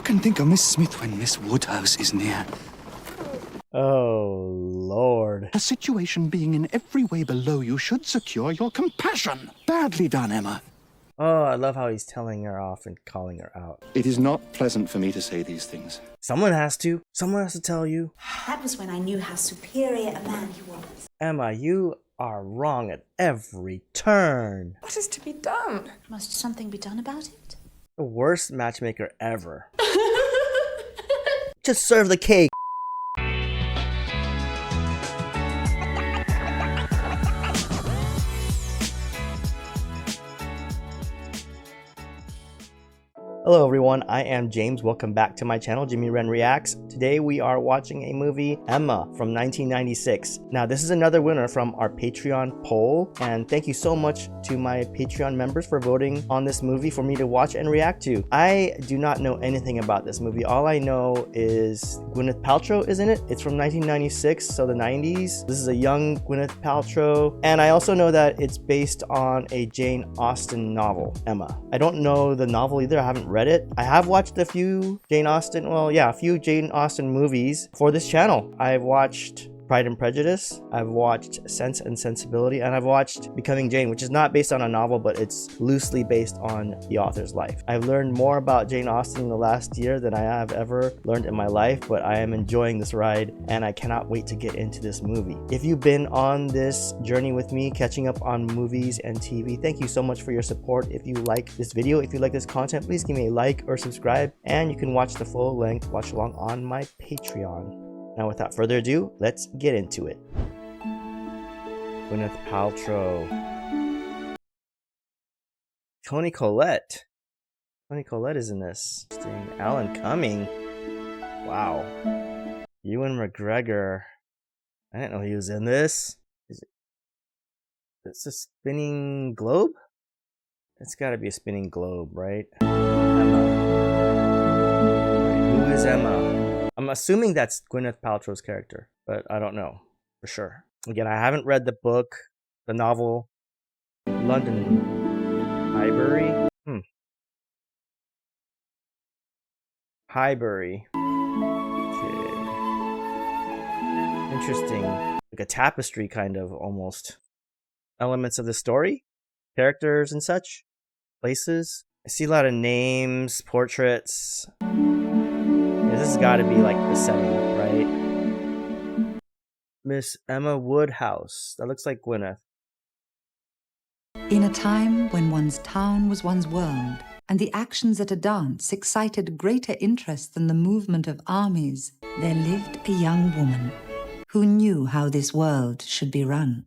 can think of Miss Smith when Miss Woodhouse is near. Oh, Lord. A situation being in every way below you should secure your compassion. Badly done, Emma. Oh, I love how he's telling her off and calling her out. It is not pleasant for me to say these things. Someone has to. Someone has to tell you. That was when I knew how superior a man he was. Emma, you are wrong at every turn. What is to be done? Must something be done about it? The worst matchmaker ever. Just serve the cake. Hello everyone, I am James. Welcome back to my channel, Jimmy Ren Reacts. Today we are watching a movie, Emma, from 1996. Now this is another winner from our Patreon poll, and thank you so much to my Patreon members for voting on this movie for me to watch and react to. I do not know anything about this movie. All I know is Gwyneth Paltrow is in it. It's from 1996, so the 90s. This is a young Gwyneth Paltrow, and I also know that it's based on a Jane Austen novel, Emma. I don't know the novel either. I haven't read it. I have watched a few Jane Austen movies for this channel. I've watched Pride and Prejudice, I've watched Sense and Sensibility, and I've watched Becoming Jane, which is not based on a novel, but it's loosely based on the author's life. I've learned more about Jane Austen in the last year than I have ever learned in my life, but I am enjoying this ride and I cannot wait to get into this movie. If you've been on this journey with me, catching up on movies and TV, thank you so much for your support. If you like this video, if you like this content, please give me a like or subscribe, and you can watch the full length watch along on my Patreon. Now, without further ado, let's get into it. Gwyneth Paltrow. Toni Collette. Toni Collette is in this. Interesting. Alan Cumming. Wow. Ewan McGregor. I didn't know he was in this. It's a spinning globe? It's gotta be a spinning globe, right? Emma. Who is Emma? I'm assuming that's Gwyneth Paltrow's character, but I don't know for sure. Again, I haven't read the book, the novel, London Highbury. Highbury. Okay. Interesting. Like a tapestry kind of almost. Elements of the story, characters and such, places. I see a lot of names, portraits. This has got to be like the setting, right? Miss Emma Woodhouse. That looks like Gwyneth. In a time when one's town was one's world, and the actions at a dance excited greater interest than the movement of armies, there lived a young woman who knew how this world should be run.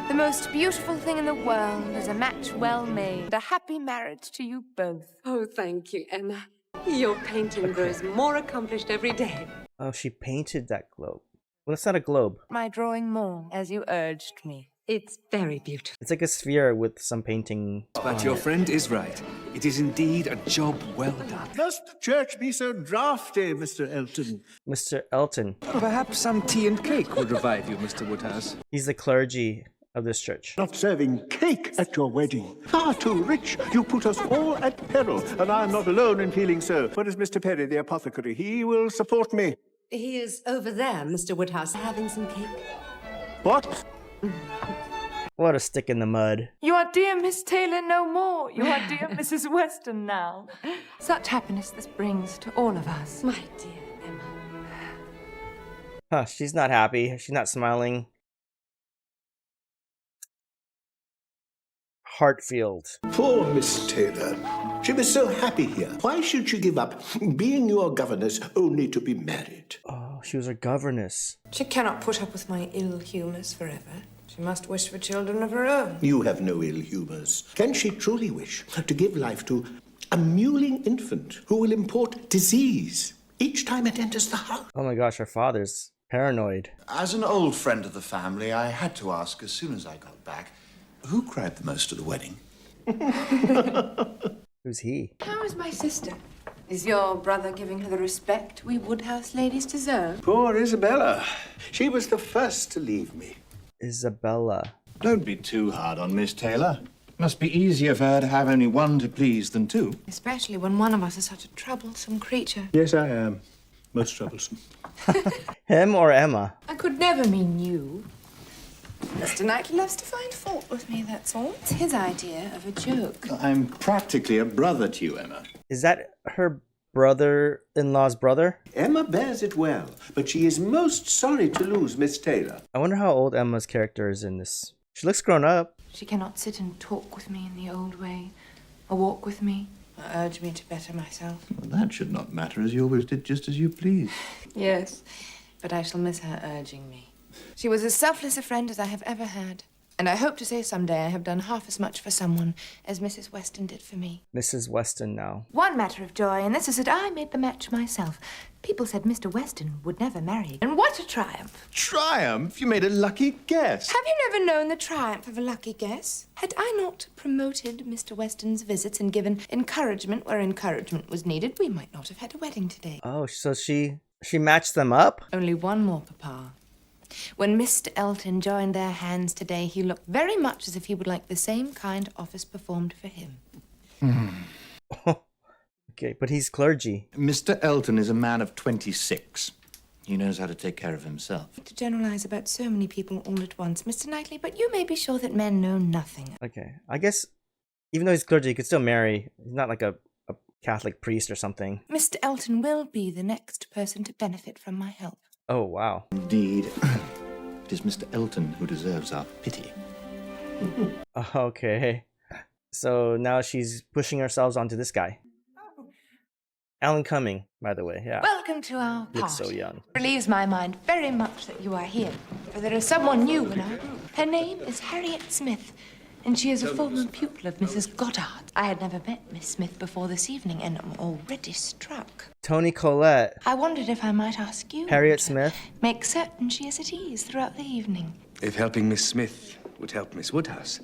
The most beautiful thing in the world is a match well made. A happy marriage to you both. Oh, thank you, Emma. Your painting grows more accomplished every day. Oh, she painted that globe. Well, it's not a globe. My drawing more, as you urged me. It's very beautiful. It's like a sphere with some painting. But your friend is right. It is indeed a job well done. Must the church be so drafty, Mr. Elton? Mr. Elton. Perhaps some tea and cake would revive you, Mr. Woodhouse. He's the clergy of this church. Not serving cake at your wedding. Far too rich. You put us all at peril, and I'm not alone in feeling so. Where is Mr. Perry, the apothecary? He will support me. He is over there, Mr. Woodhouse, having some cake. What? What a stick in the mud. You are dear Miss Taylor no more. You are dear Mrs. Weston now. Such happiness this brings to all of us. My dear Emma. Huh, she's not happy. She's not smiling. Hartfield. Poor Miss Taylor. She was so happy here. Why should she give up being your governess only to be married? Oh, she was her governess. She cannot put up with my ill humours forever. She must wish for children of her own. You have no ill humours. Can she truly wish to give life to a mewling infant who will import disease each time it enters the house? Oh my gosh, her father's paranoid. As an old friend of the family, I had to ask as soon as I got back, who cried the most at the wedding? Who's he? How is my sister? Is your brother giving her the respect we Woodhouse ladies deserve? Poor Isabella. She was the first to leave me. Isabella. Don't be too hard on Miss Taylor. Must be easier for her to have only one to please than two. Especially when one of us is such a troublesome creature. Yes, I am. Most troublesome. Him or Emma? I could never mean you. Mr. Knightley loves to find fault with me, that's all. It's his idea of a joke. I'm practically a brother to you, Emma. Is that her brother-in-law's brother? Emma bears it well, but she is most sorry to lose Miss Taylor. I wonder how old Emma's character is in this. She looks grown up. She cannot sit and talk with me in the old way, or walk with me, or urge me to better myself. Well, that should not matter, as you always did just as you please. Yes, but I shall miss her urging me. She was as selfless a friend as I have ever had. And I hope to say someday I have done half as much for someone as Mrs. Weston did for me. Mrs. Weston now. One matter of joy, and this is that I made the match myself. People said Mr. Weston would never marry. And what a triumph! Triumph? You made a lucky guess. Have you never known the triumph of a lucky guess? Had I not promoted Mr. Weston's visits and given encouragement where encouragement was needed, we might not have had a wedding today. Oh, so she matched them up? Only one more, Papa. When Mr. Elton joined their hands today, he looked very much as if he would like the same kind office performed for him. Okay, but he's clergy. Mr. Elton is a man of 26. He knows how to take care of himself. To generalize about so many people all at once, Mr. Knightley, but you may be sure that men know nothing. Okay, I guess even though he's clergy, he could still marry. He's not like a Catholic priest or something. Mr. Elton will be the next person to benefit from my help. Oh, wow. Indeed. It is Mr. Elton who deserves our pity. Okay. So now she's pushing herself onto this guy. Alan Cumming, by the way, yeah. Welcome to our party. Looks so young. It relieves my mind very much that you are here, for there is someone new in our group. Her name is Harriet Smith, and she is a former pupil of Mrs. Goddard. I had never met Miss Smith before this evening, and am already struck. Toni Collette. I wondered if I might ask you Harriet to Smith. make certain she is at ease throughout the evening. If helping Miss Smith would help Miss Woodhouse,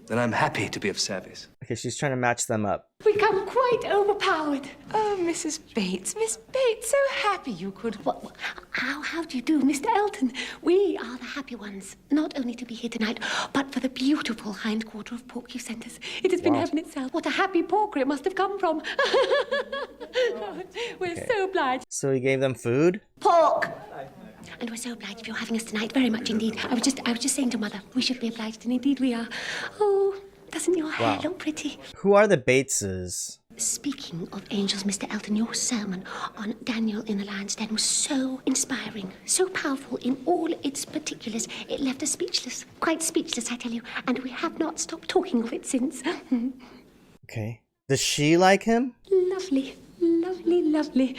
then I'm happy to be of service. Okay, she's trying to match them up. We come quite overpowered. Oh, Mrs. Bates, Miss Bates, so happy you could... How do you do, Mr. Elton? We are the happy ones, not only to be here tonight, but for the beautiful hindquarter of pork you sent us. It has been heaven itself. What a happy porker it must have come from. We're so obliged. So he gave them food? Pork! And we're so obliged for your having us tonight, very much indeed. I was just saying to Mother, we should be obliged, and indeed we are. Oh, doesn't your hair look pretty? Who are the Bateses? Speaking of angels, Mr. Elton, your sermon on Daniel in the lion's den was so inspiring, so powerful in all its particulars. It left us speechless, quite speechless, I tell you, and we have not stopped talking of it since. Okay. Does she like him? Lovely, lovely, lovely.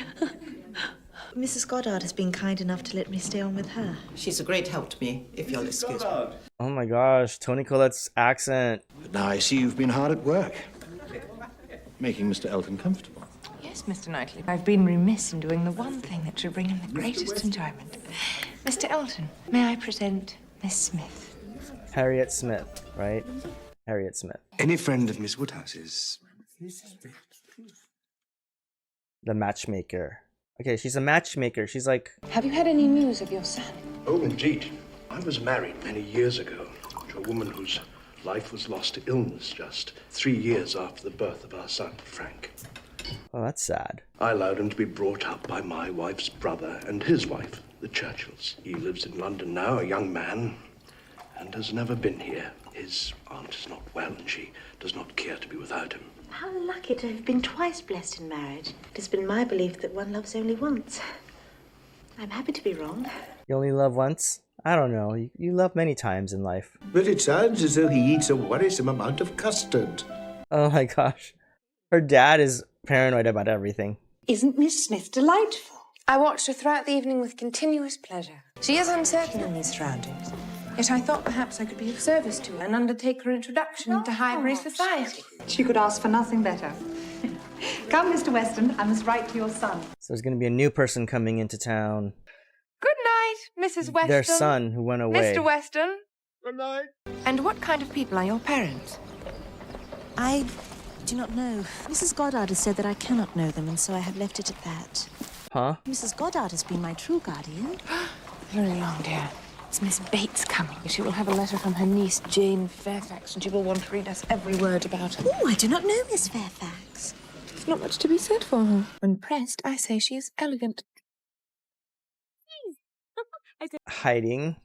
Mrs. Goddard has been kind enough to let me stay on with her. She's a great help to me, if you'll excuse me. Oh my gosh, Toni Collette's accent. But now I see you've been hard at work, making Mr. Elton comfortable. Yes, Mr. Knightley. I've been remiss in doing the one thing that should bring him the greatest enjoyment. Mr. Elton, may I present Miss Smith? Harriet Smith, right? Harriet Smith. Any friend of Miss Woodhouse's? The matchmaker. Okay, she's a matchmaker. She's like... Have you had any news of your son? Oh, indeed. I was married many years ago to a woman whose life was lost to illness just 3 years after the birth of our son, Frank. Oh, that's sad. I allowed him to be brought up by my wife's brother and his wife, the Churchills. He lives in London now, a young man, and has never been here. His aunt is not well, and she does not care to be without him. How lucky to have been twice blessed in marriage. It has been my belief that one loves only once. I'm happy to be wrong. You only love once? I don't know. You love many times in life. But it sounds as though he eats a worrisome amount of custard. Oh my gosh. Her dad is paranoid about everything. Isn't Miss Smith delightful? I watched her throughout the evening with continuous pleasure. She is uncertain in these surroundings, yet I thought perhaps I could be of service to her and undertake her introduction into Highbury society. She could ask for nothing better. Come, Mr. Weston, I must write to your son. So there's going to be a new person coming into town. Good night, Mrs. Weston. Their son who went away. Mr. Weston. Good night. And what kind of people are your parents? I do not know. Mrs. Goddard has said that I cannot know them, and so I have left it at that. Huh? Mrs. Goddard has been my true guardian. Very long, dear. It's Miss Bates coming. She will have a letter from her niece, Jane Fairfax, and she will want to read us every word about her. Oh, I do not know Miss Fairfax. There's not much to be said for her. When pressed, I say she is elegant. Hiding.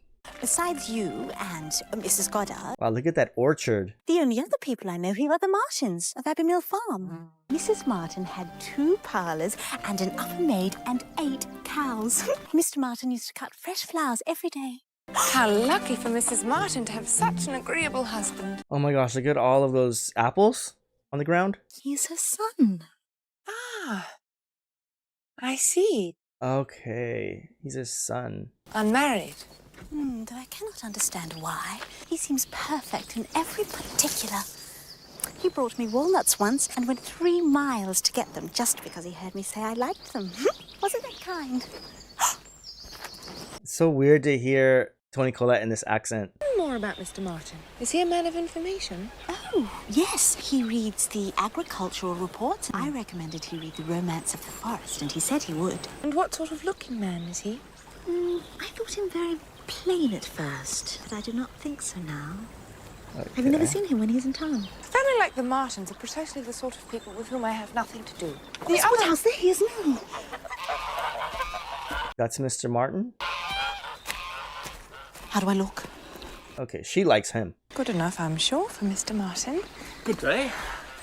Besides you and Mrs. Goddard, Wow, look at that orchard. the only other people I know here are the Martins of Abbey Mill Farm. Mrs. Martin had 2 parlours and an upper maid and 8 cows. Mr. Martin used to cut fresh flowers every day. How lucky for Mrs. Martin to have such an agreeable husband. Oh my gosh, look at all of those apples on the ground. He's her son. Ah, I see. Okay, he's his son. Unmarried. Though I cannot understand why. He seems perfect in every particular. He brought me walnuts once and went 3 miles to get them just because he heard me say I liked them. Wasn't that kind? It's so weird to hear Toni Collette in this accent. More about Mr. Martin. Is he a man of information? Oh, yes. He reads the agricultural reports. I recommended he read The Romance of the Forest, and he said he would. And what sort of looking man is he? I thought him very plain at first, but I do not think so now. Okay. Have you never seen him when he's in town? A family like the Martins are precisely the sort of people with whom I have nothing to do. Miss Woodhouse, there he is now. That's Mr. Martin? How do I look? Okay, she likes him. Good enough, I'm sure, for Mr. Martin. Good day.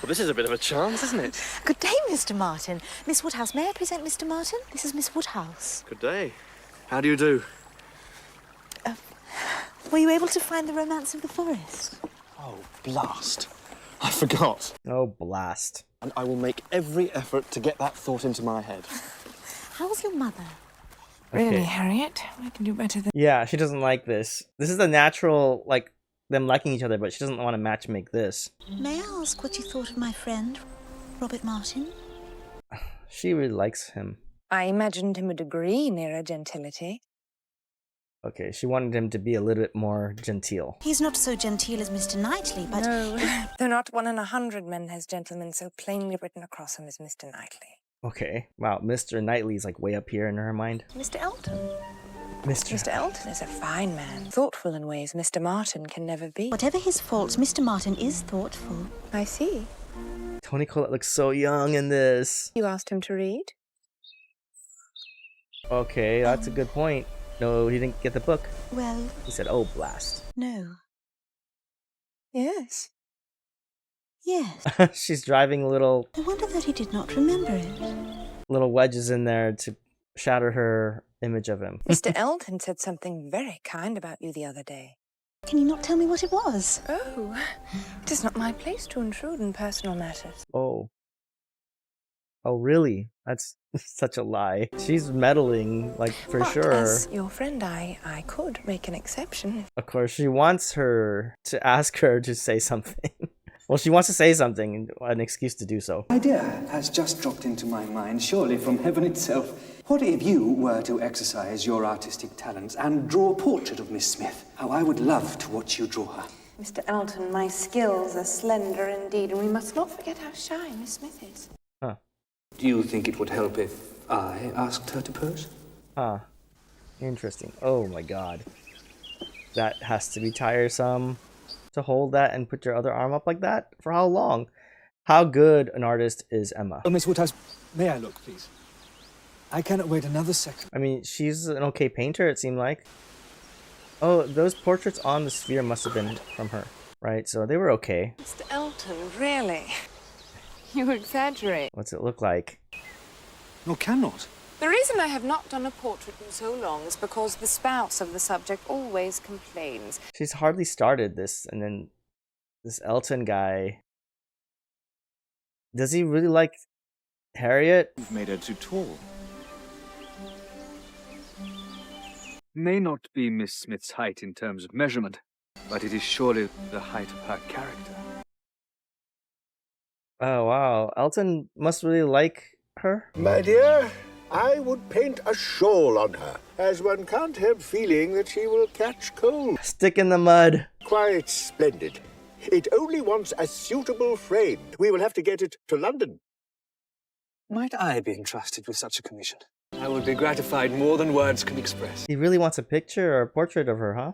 Well, this is a bit of a chance, isn't it? Good day, Mr. Martin. Miss Woodhouse, may I present Mr. Martin? This is Miss Woodhouse. Good day. How do you do? Were you able to find The Romance of the Forest? Oh, blast. I forgot. Oh, blast. And I will make every effort to get that thought into my head. How's your mother? Really, Okay. Harriet? I can do better than... Yeah, she doesn't like this. This is the natural, like, them liking each other, but she doesn't want to match make this. May I ask what you thought of my friend, Robert Martin? She really likes him. I imagined him a degree nearer gentility. Okay, she wanted him to be a little bit more genteel. He's not so genteel as Mr. Knightley, but... No, though not 1 in 100 men has gentlemen so plainly written across him as Mr. Knightley. Okay, wow, Mr. Knightley's like way up here in her mind. Mr. Elton. Mr. Mr. Elton is a fine man, thoughtful in ways Mr. Martin can never be. Whatever his faults, Mr. Martin is thoughtful. I see. Toni Collette looks so young in this. You asked him to read? Okay, that's a good point. No, he didn't get the book. Well, He said, oh, blast. no. Yes. Yes. She's driving little I wonder that he did not remember it. wedges in there to shatter her image of him. Mr. Elton said something very kind about you the other day. Can you not tell me what it was? Oh, it is not my place to intrude in personal matters. Oh. Oh, really? That's such a lie. She's meddling, like, for But sure. as your friend, I could make an exception. Of course, she wants her to ask her to say something. Well, she wants to say something, an excuse to do so. Idea has just dropped into my mind, surely from heaven itself. What if you were to exercise your artistic talents and draw a portrait of Miss Smith? How I would love to watch you draw her. Mr. Elton, my skills are slender indeed, and we must not forget how shy Miss Smith is. Huh. Do you think it would help if I asked her to pose? Huh. Interesting. Oh my god. That has to be tiresome. To hold that and put your other arm up like that? For how long? How good an artist is Emma? Oh, Miss Woodhouse, may I look, please? I cannot wait another second. I mean, she's an okay painter, it seemed like. Oh, those portraits on the sphere must have been from her, right? So they were okay. Mr. Elton, really? You exaggerate. What's it look like? No, cannot. The reason I have not done a portrait in so long is because the spouse of the subject always complains. She's hardly started this, and then this Elton guy. Does he really like Harriet? You've made her too tall. May not be Miss Smith's height in terms of measurement, but it is surely the height of her character. Oh, wow. Elton must really like her. My dear, I would paint a shawl on her, as one can't help feeling that she will catch cold. Stick in the mud. Quite splendid. It only wants a suitable frame. We will have to get it to London. Might I be entrusted with such a commission? I will be gratified more than words can express. He really wants a picture or a portrait of her, huh?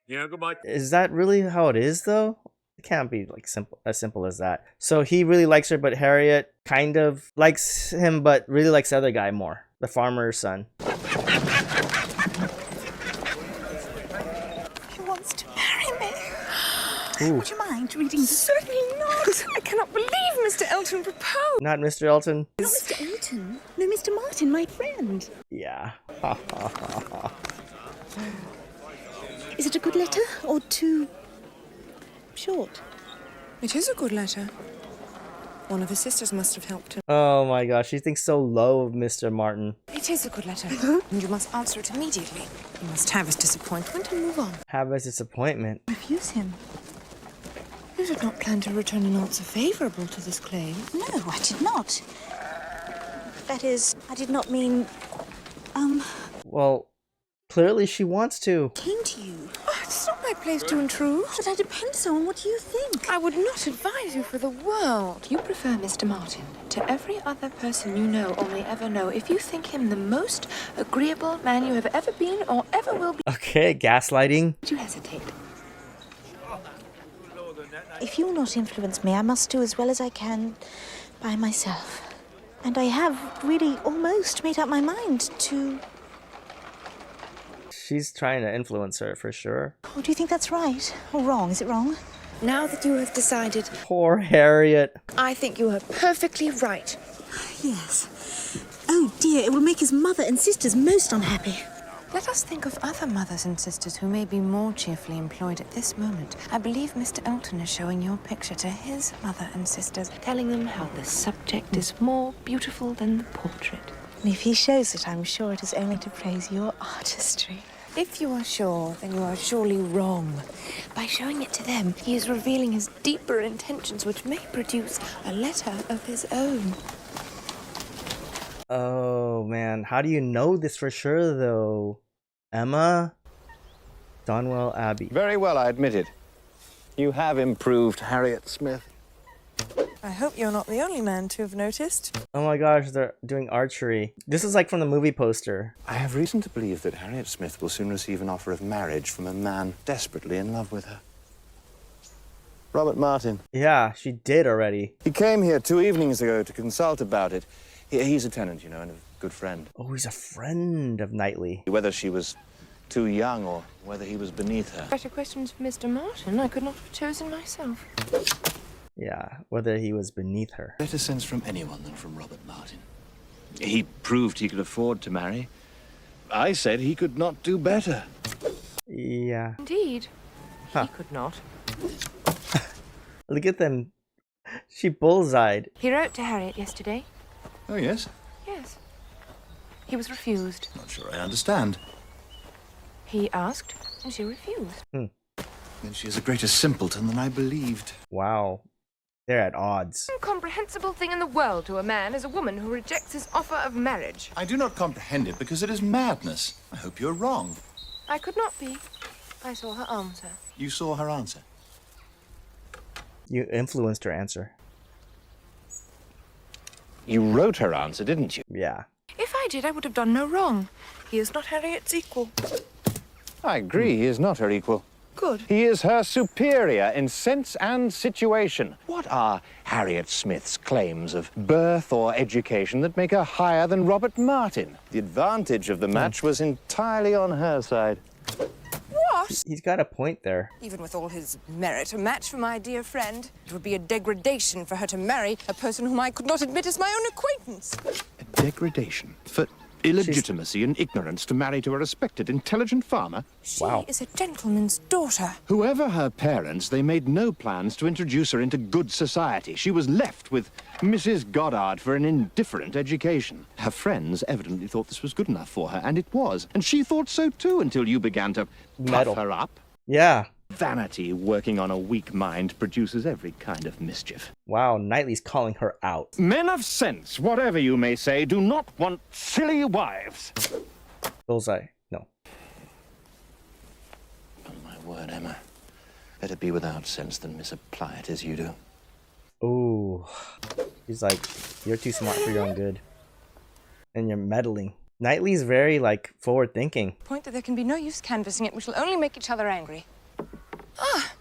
Yeah, goodbye. Is that really how it is, though? It can't be like simple as that. So he really likes her, but Harriet kind of likes him, but really likes the other guy more, the farmer's son. He wants to marry me. Ooh. Would you mind reading? Certainly not. I cannot believe Mr. Elton proposed. Not Mr. Elton. Not Mr. Elton. No, Mr. Martin, my friend. Yeah. Is it a good letter or too short? It is a good letter. One of his sisters must have helped him. Oh my gosh, she thinks so low of Mr. Martin. It is a good letter, and you must answer it immediately. You must have his disappointment and move on. Have his disappointment. Refuse him. You did not plan to return an answer favorable to this claim. No, I did not. That is, I did not mean, Well, clearly she wants to. came to you. Oh, it's not my place to intrude. But I depend so on what you think. I would not advise you for the world. You prefer Mr. Martin to every other person you know or may ever know if you think him the most agreeable man you have ever been or ever will be. Okay, gaslighting. Did you hesitate? If you will not influence me, I must do as well as I can by myself. And I have really almost made up my mind to... She's trying to influence her for sure. Oh, do you think that's right? Or wrong? Is it wrong? Now that you have decided, Poor Harriet. I think you are perfectly right. Yes. Oh dear, it will make his mother and sisters most unhappy. Let us think of other mothers and sisters who may be more cheerfully employed at this moment. I believe Mr. Elton is showing your picture to his mother and sisters, telling them how the subject is more beautiful than the portrait. And if he shows it, I'm sure it is only to praise your artistry. If you are sure, then you are surely wrong. By showing it to them, he is revealing his deeper intentions, which may produce a letter of his own. Oh man, how do you know this for sure though? Emma? Donwell Abbey. Very well, I admit it. You have improved, Harriet Smith. I hope you're not the only man to have noticed. Oh my gosh, they're doing archery. This is like from the movie poster. I have reason to believe that Harriet Smith will soon receive an offer of marriage from a man desperately in love with her. Robert Martin. Yeah, she did already. He came here 2 evenings ago to consult about it. He's a tenant, you know, and a good friend. Oh, he's a friend of Knightley. Whether she was too young or whether he was beneath her. Better questions for Mr. Martin. I could not have chosen myself. Yeah, whether he was beneath her. Better sense from anyone than from Robert Martin. He proved he could afford to marry. I said he could not do better. Yeah. Indeed. Huh. He could not. Look at them. She bullseyed. He wrote to Harriet yesterday. Oh, yes? Yes. He was refused. Not sure I understand. He asked, and she refused. Then she is a greater simpleton than I believed. Wow. They're at odds. Incomprehensible thing in the world to a man is a woman who rejects his offer of marriage. I do not comprehend it because it is madness. I hope you're wrong. I could not be. I saw her answer. You saw her answer? You influenced her answer. You wrote her answer, didn't you? Yeah. If I did, I would have done no wrong. He is not Harriet's equal. I agree, he is not her equal. Good. He is her superior in sense and situation. What are Harriet Smith's claims of birth or education that make her higher than Robert Martin? The advantage of the match was entirely on her side. What? He's got a point there. Even with all his merit, a match for my dear friend. It would be a degradation for her to marry a person whom I could not admit as my own acquaintance. A degradation for illegitimacy and ignorance to marry to a respected, intelligent farmer? She is a gentleman's daughter. Whoever her parents, they made no plans to introduce her into good society. She was left with Mrs. Goddard for an indifferent education. Her friends evidently thought this was good enough for her, and it was. And she thought so too until you began to puff her up. Yeah. Vanity working on a weak mind produces every kind of mischief. Wow, Knightley's calling her out. Men of sense, whatever you may say, do not want silly wives. Bullseye. No. On my word, Emma. Better be without sense than misapply it as you do. Ooh. He's like, you're too smart for your own good. And you're meddling. Knightley's very, like, forward-thinking. Point that there can be no use canvassing it. We shall only make each other angry. Ah,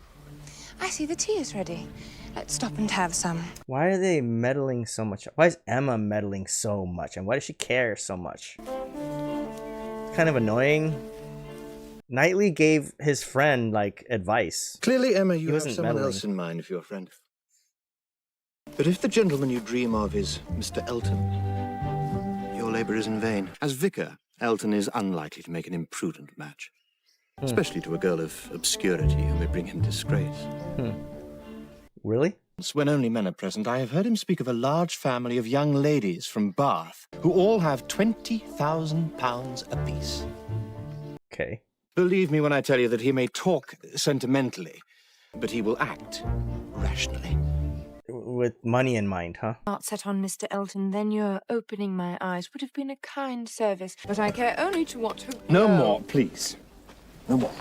I see the tea is ready. Let's stop and have some. Why are they meddling so much? Why is Emma meddling so much? And why does she care so much? It's kind of annoying. Knightley gave his friend, like, advice. Clearly, Emma, you have wasn't someone meddling. else in mind for your friend. But if the gentleman you dream of is Mr. Elton, your labour is in vain. As vicar, Elton is unlikely to make an imprudent match. Especially to a girl of obscurity who may bring him disgrace. Really? When only men are present, I have heard him speak of a large family of young ladies from Bath who all have £20,000 apiece. Okay. Believe me when I tell you that he may talk sentimentally, but he will act rationally. With money in mind, huh? Heart set on Mr. Elton, then your opening my eyes would have been a kind service, but I care only to watch her grow. No more, please. No more.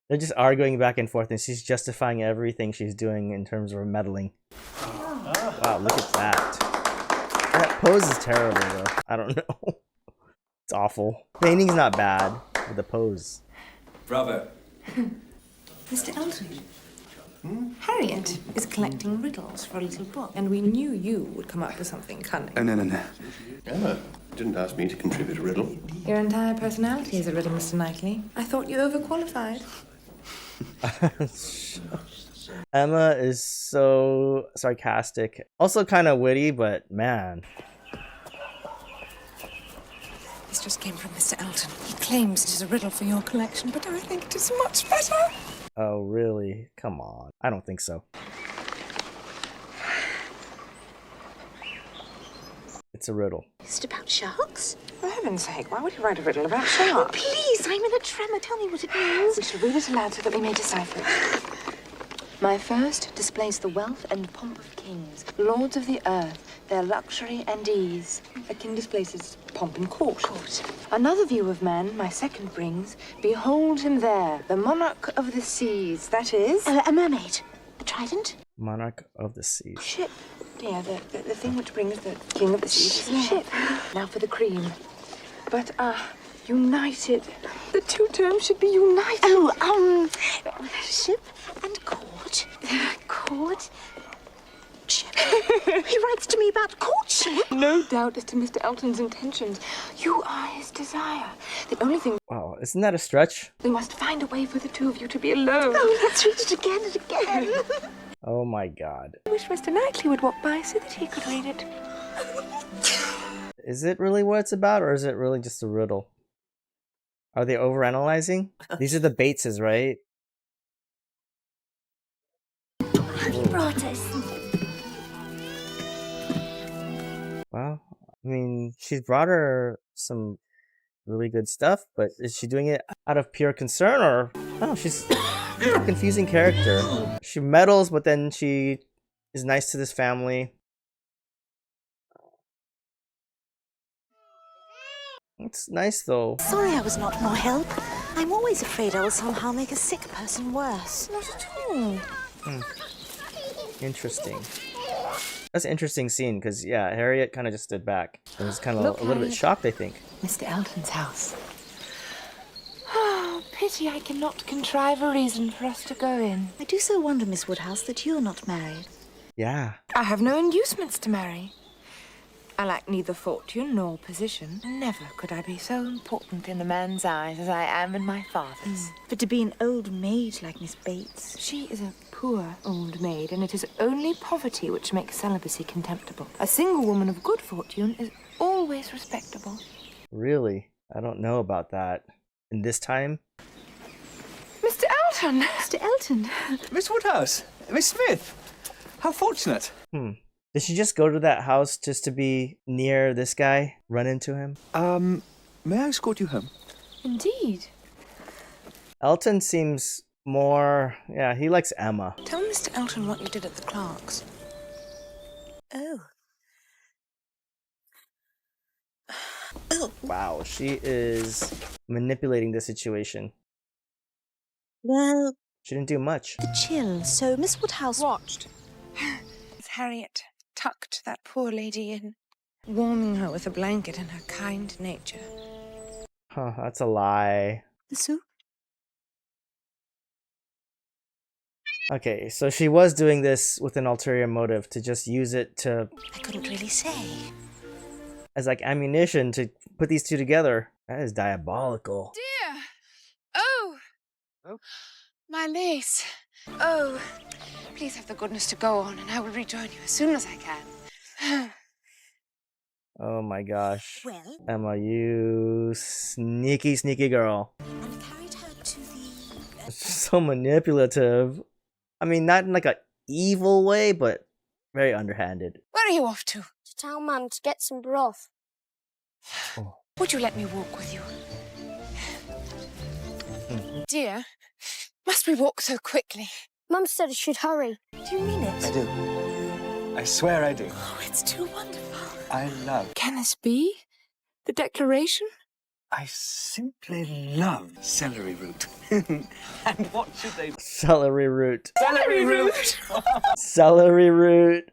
They're just arguing back and forth, and she's justifying everything she's doing in terms of meddling. Wow, look at that. That pose is terrible, though. I don't know. It's awful. Painting's not bad, but the pose. Bravo. Mr. Elton, Harriet is collecting riddles for a little book, and we knew you would come up with something cunning. Oh, no. Emma didn't ask me to contribute a riddle. Your entire personality is a riddle, Mr. Knightley. I thought you overqualified. Emma is so sarcastic. Also kind of witty, but man. This just came from Mr. Elton. He claims it is a riddle for your collection, but I think it is much better. Oh, really? Come on. I don't think so. It's a riddle. Is it about sharks? For heaven's sake, why would he write a riddle about sharks? Oh, please, I'm in a tremor. Tell me what it means. We shall read it aloud so that we may decipher it. My first displays the wealth and pomp of kings, lords of the earth, their luxury and ease. A king displays his pomp in court. Another view of man, my second brings. Behold him there, the monarch of the seas. That is... a mermaid. A trident. Monarch of the Seas. Ship. Yeah, the thing which brings the king of the seas is a ship. Now for the cream. But, united. The two terms should be united. Oh, ship and court. Court. Ship. He writes to me about courtship. No doubt as to Mr. Elton's intentions. You are his desire. The only thing... Wow, isn't that a stretch? We must find a way for the two of you to be alone. Oh, let's read it again and again. Oh my god. I wish Mr. Knightley would walk by so that he could read it. Is it really what it's about, or is it really just a riddle? Are they overanalyzing? These are the Bateses, right? Have you brought us? Well, I mean, she's brought her some really good stuff, but is she doing it out of pure concern, or... Oh, she's a confusing character. She meddles, but then she is nice to this family. It's nice, though. Sorry I was not more help. I'm always afraid I will somehow make a sick person worse. Not at all. Interesting. That's an interesting scene, because, yeah, Harriet kind of just stood back. I was kind of a little bit shocked, I think. Mr. Elton's house. Oh, pity I cannot contrive a reason for us to go in. I do so wonder, Miss Woodhouse, that you're not married. Yeah. I have no inducements to marry. I lack neither fortune nor position. Never could I be so important in a man's eyes as I am in my father's. But to be an old maid like Miss Bates... She is a poor old maid, and it is only poverty which makes celibacy contemptible. A single woman of good fortune is always respectable. Really? I don't know about that. In this time? Mr. Elton! Mr. Elton! Miss Woodhouse! Miss Smith! How fortunate! Did she just go to that house just to be near this guy? Run into him? May I escort you home? Indeed. Elton seems more... Yeah, he likes Emma. Tell Mr. Elton what you did at the Clarks. Oh. Wow, she is manipulating the situation. Well... She didn't do much. The chill, so Miss Woodhouse... Watched. Harriet tucked that poor lady in. warming her with a blanket and her kind nature. Huh, that's a lie. The soup? Okay, so she was doing this with an ulterior motive to just use it to I couldn't really say. as like ammunition to put these two together. That is diabolical. Dear! Oh! My lace. Oh, please have the goodness to go on, and I will rejoin you as soon as I can. Oh my gosh. Well? Emma, you sneaky, sneaky girl. And carried her to the... So manipulative. I mean, not in like a evil way, but very underhanded. Where are you off to? To tell Mum to get some broth. Oh. Would you let me walk with you? Dear, must we walk so quickly? Mum said I should hurry. Do you mean it? I do. I swear I do. Oh, it's too wonderful. I love. Can this be? The declaration? I simply love celery root. And what should they... Celery root. Celery root! Celery root.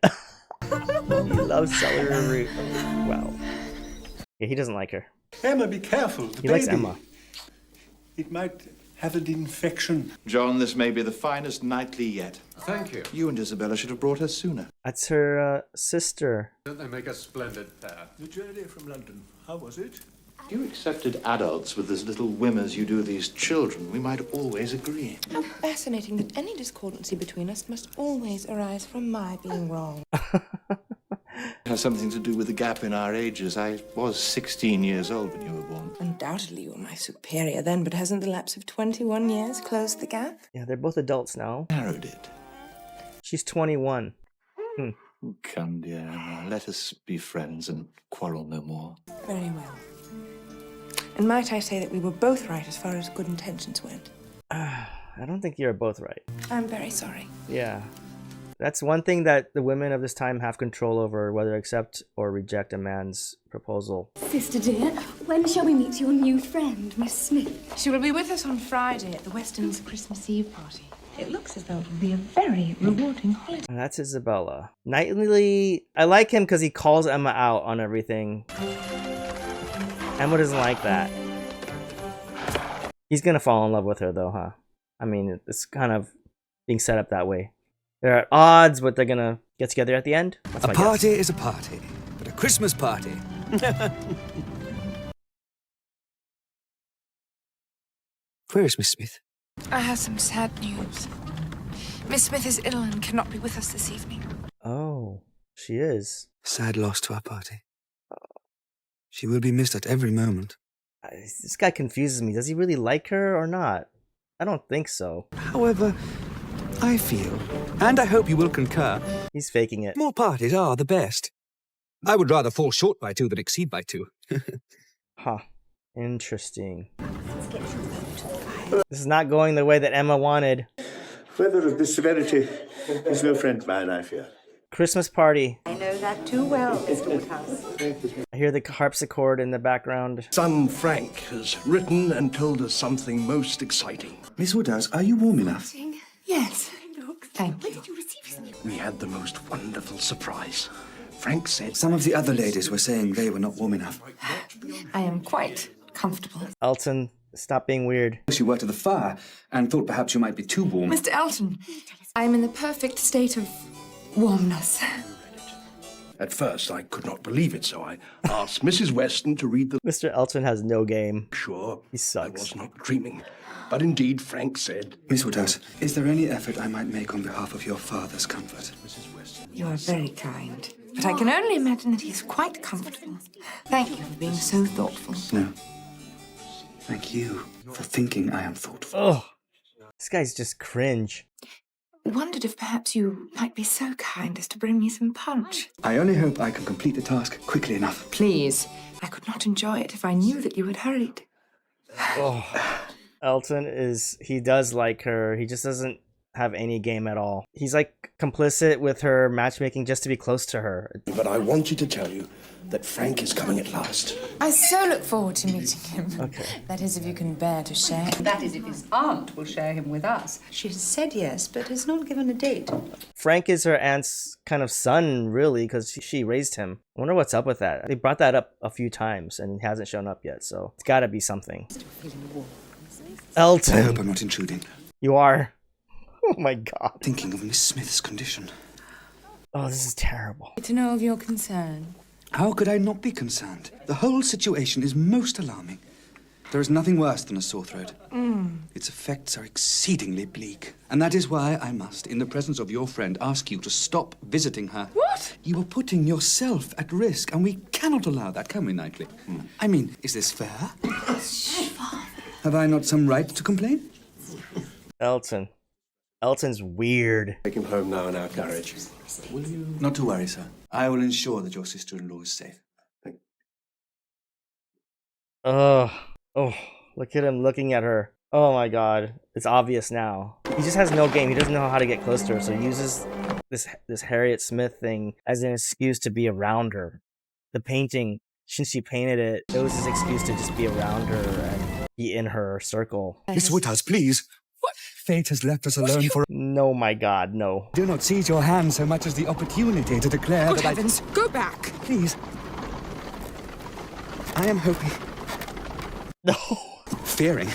He loves celery root. Wow. Yeah, he doesn't like her. Emma, be careful. The He likes baby. Emma. It might have an infection. John, this may be the finest nightly yet. Thank you. You and Isabella should have brought her sooner. That's her sister. Don't they make a splendid pair? The journey from London, how was it? You accepted adults with as little whim as you do these children. We might always agree. How fascinating that any discordancy between us must always arise from my being wrong. It has something to do with the gap in our ages. I was 16 years old when you were born. Undoubtedly you were my superior then, but hasn't the lapse of 21 years closed the gap? Yeah, they're both adults now. Narrowed it. She's 21. Come, dear Emma, let us be friends and quarrel no more. Very well. And might I say that we were both right as far as good intentions went? I don't think you're both right. I'm very sorry. Yeah. That's one thing that the women of this time have control over, whether accept or reject a man's proposal. Sister dear, when shall we meet your new friend, Miss Smith? She will be with us on Friday at the Westons' Christmas Eve party. It looks as though it will be a very rewarding holiday. And that's Isabella. Knightley, I like him because he calls Emma out on everything. Emma doesn't like that. He's gonna fall in love with her though, huh? I mean, it's kind of being set up that way. They're at odds, but they're gonna get together at the end. That's A my party guess. is a party, but a Christmas party. Where is Miss Smith? I have some sad news. Miss Smith is ill and cannot be with us this evening. Oh, she is. Sad loss to our party. She will be missed at every moment. This guy confuses me. Does he really like her or not? I don't think so. However, I feel, and I hope you will concur, he's faking it. More parties are the best. I would rather fall short by 2 than exceed by 2. Huh. Interesting. This is not going the way that Emma wanted. Weather of this severity is no friend of mine, I fear. Christmas party. I know that too well, Mr. Woodhouse. I hear the harpsichord in the background. Son Frank has written and told us something most exciting. Miss Woodhouse, are you warm enough? Yes. Thank you. We had the most wonderful surprise. Frank said... Some of the other ladies were saying they were not warm enough. I am quite comfortable. Elton, stop being weird. You were to the fire and thought perhaps you might be too warm. Mr. Elton, I am in the perfect state of warmness. At first, I could not believe it, so I asked Mrs. Weston to read the... Mr. Elton has no game. Sure, he sucks. I was not dreaming. But indeed, Frank said... Miss Woodhouse, is there any effort I might make on behalf of your father's comfort? You are very kind, but I can only imagine that he is quite comfortable. Thank you for being so thoughtful. No. Thank you for thinking I am thoughtful. Ugh. This guy's just cringe. I wondered if perhaps you might be so kind as to bring me some punch. I only hope I can complete the task quickly enough. Please. I could not enjoy it if I knew that you had hurried. Oh. Elton he does like her. He just doesn't have any game at all. He's like complicit with her matchmaking just to be close to her. But I wanted to tell you that Frank is coming at last. I so look forward to meeting him. Okay. That is, if you can bear to share. That is if his aunt will share him with us. She has said yes, but has not given a date. Frank is her aunt's kind of son, really, because she raised him. I wonder what's up with that. They brought that up a few times and it hasn't shown up yet, so it's gotta be something. Elton! I hope I'm not intruding. You are. Oh my god. Thinking of Miss Smith's condition. Oh, this is terrible. To know of your concern. How could I not be concerned? The whole situation is most alarming. There is nothing worse than a sore throat. Its effects are exceedingly bleak. And that is why I must, in the presence of your friend, ask you to stop visiting her. What? You are putting yourself at risk, and we cannot allow that, can we, Knightley? I mean, is this fair? Have I not some right to complain? Elton. Elton's weird. Take him home now in our carriage. Will you? Not to worry, sir. I will ensure that your sister-in-law is safe. Oh, look at him looking at her. Oh my god. It's obvious now. He just has no game. He doesn't know how to get close to her, so he uses this Harriet Smith thing as an excuse to be around her. The painting, since she painted it, it was his excuse to just be around her and be in her circle. Miss Woodhouse, please. What? Fate has left us alone for... No, my god, no. Do not seize your hand so much as the opportunity to declare Good that heavens, go back! Please. I am hoping... No. Fearing.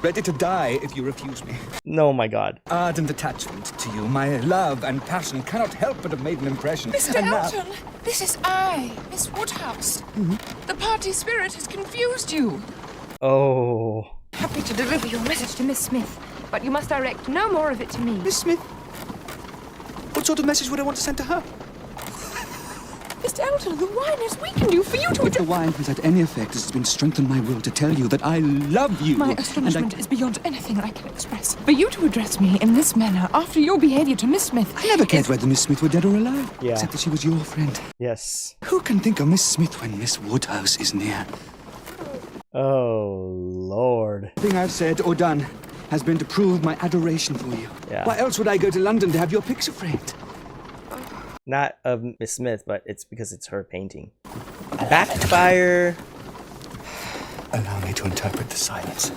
Ready to die if you refuse me. No, my god. Ardent attachment to you, my love and passion cannot help but have made an impression. Mr. And now- Elton, this is I, Miss Woodhouse. The party spirit has confused you. Oh. Happy to deliver your message to Miss Smith, but you must direct no more of it to me. Miss Smith? What sort of message would I want to send to her? Mr. Elton, the wine has weakened you for you to... If the wine has had any effect, it has been strengthened my will to tell you that I love you. My astonishment is beyond anything I can express. For you to address me in this manner after your behavior to Miss Smith... I never cared whether Miss Smith were dead or alive. Yeah. Except that she was your friend. Yes. Who can think of Miss Smith when Miss Woodhouse is near? Oh, Lord. Nothing I've said or done has been to prove my adoration for you. Yeah. Why else would I go to London to have your picture framed? Not of Miss Smith, but it's because it's her painting. Backfire! Allow me to interpret the silence.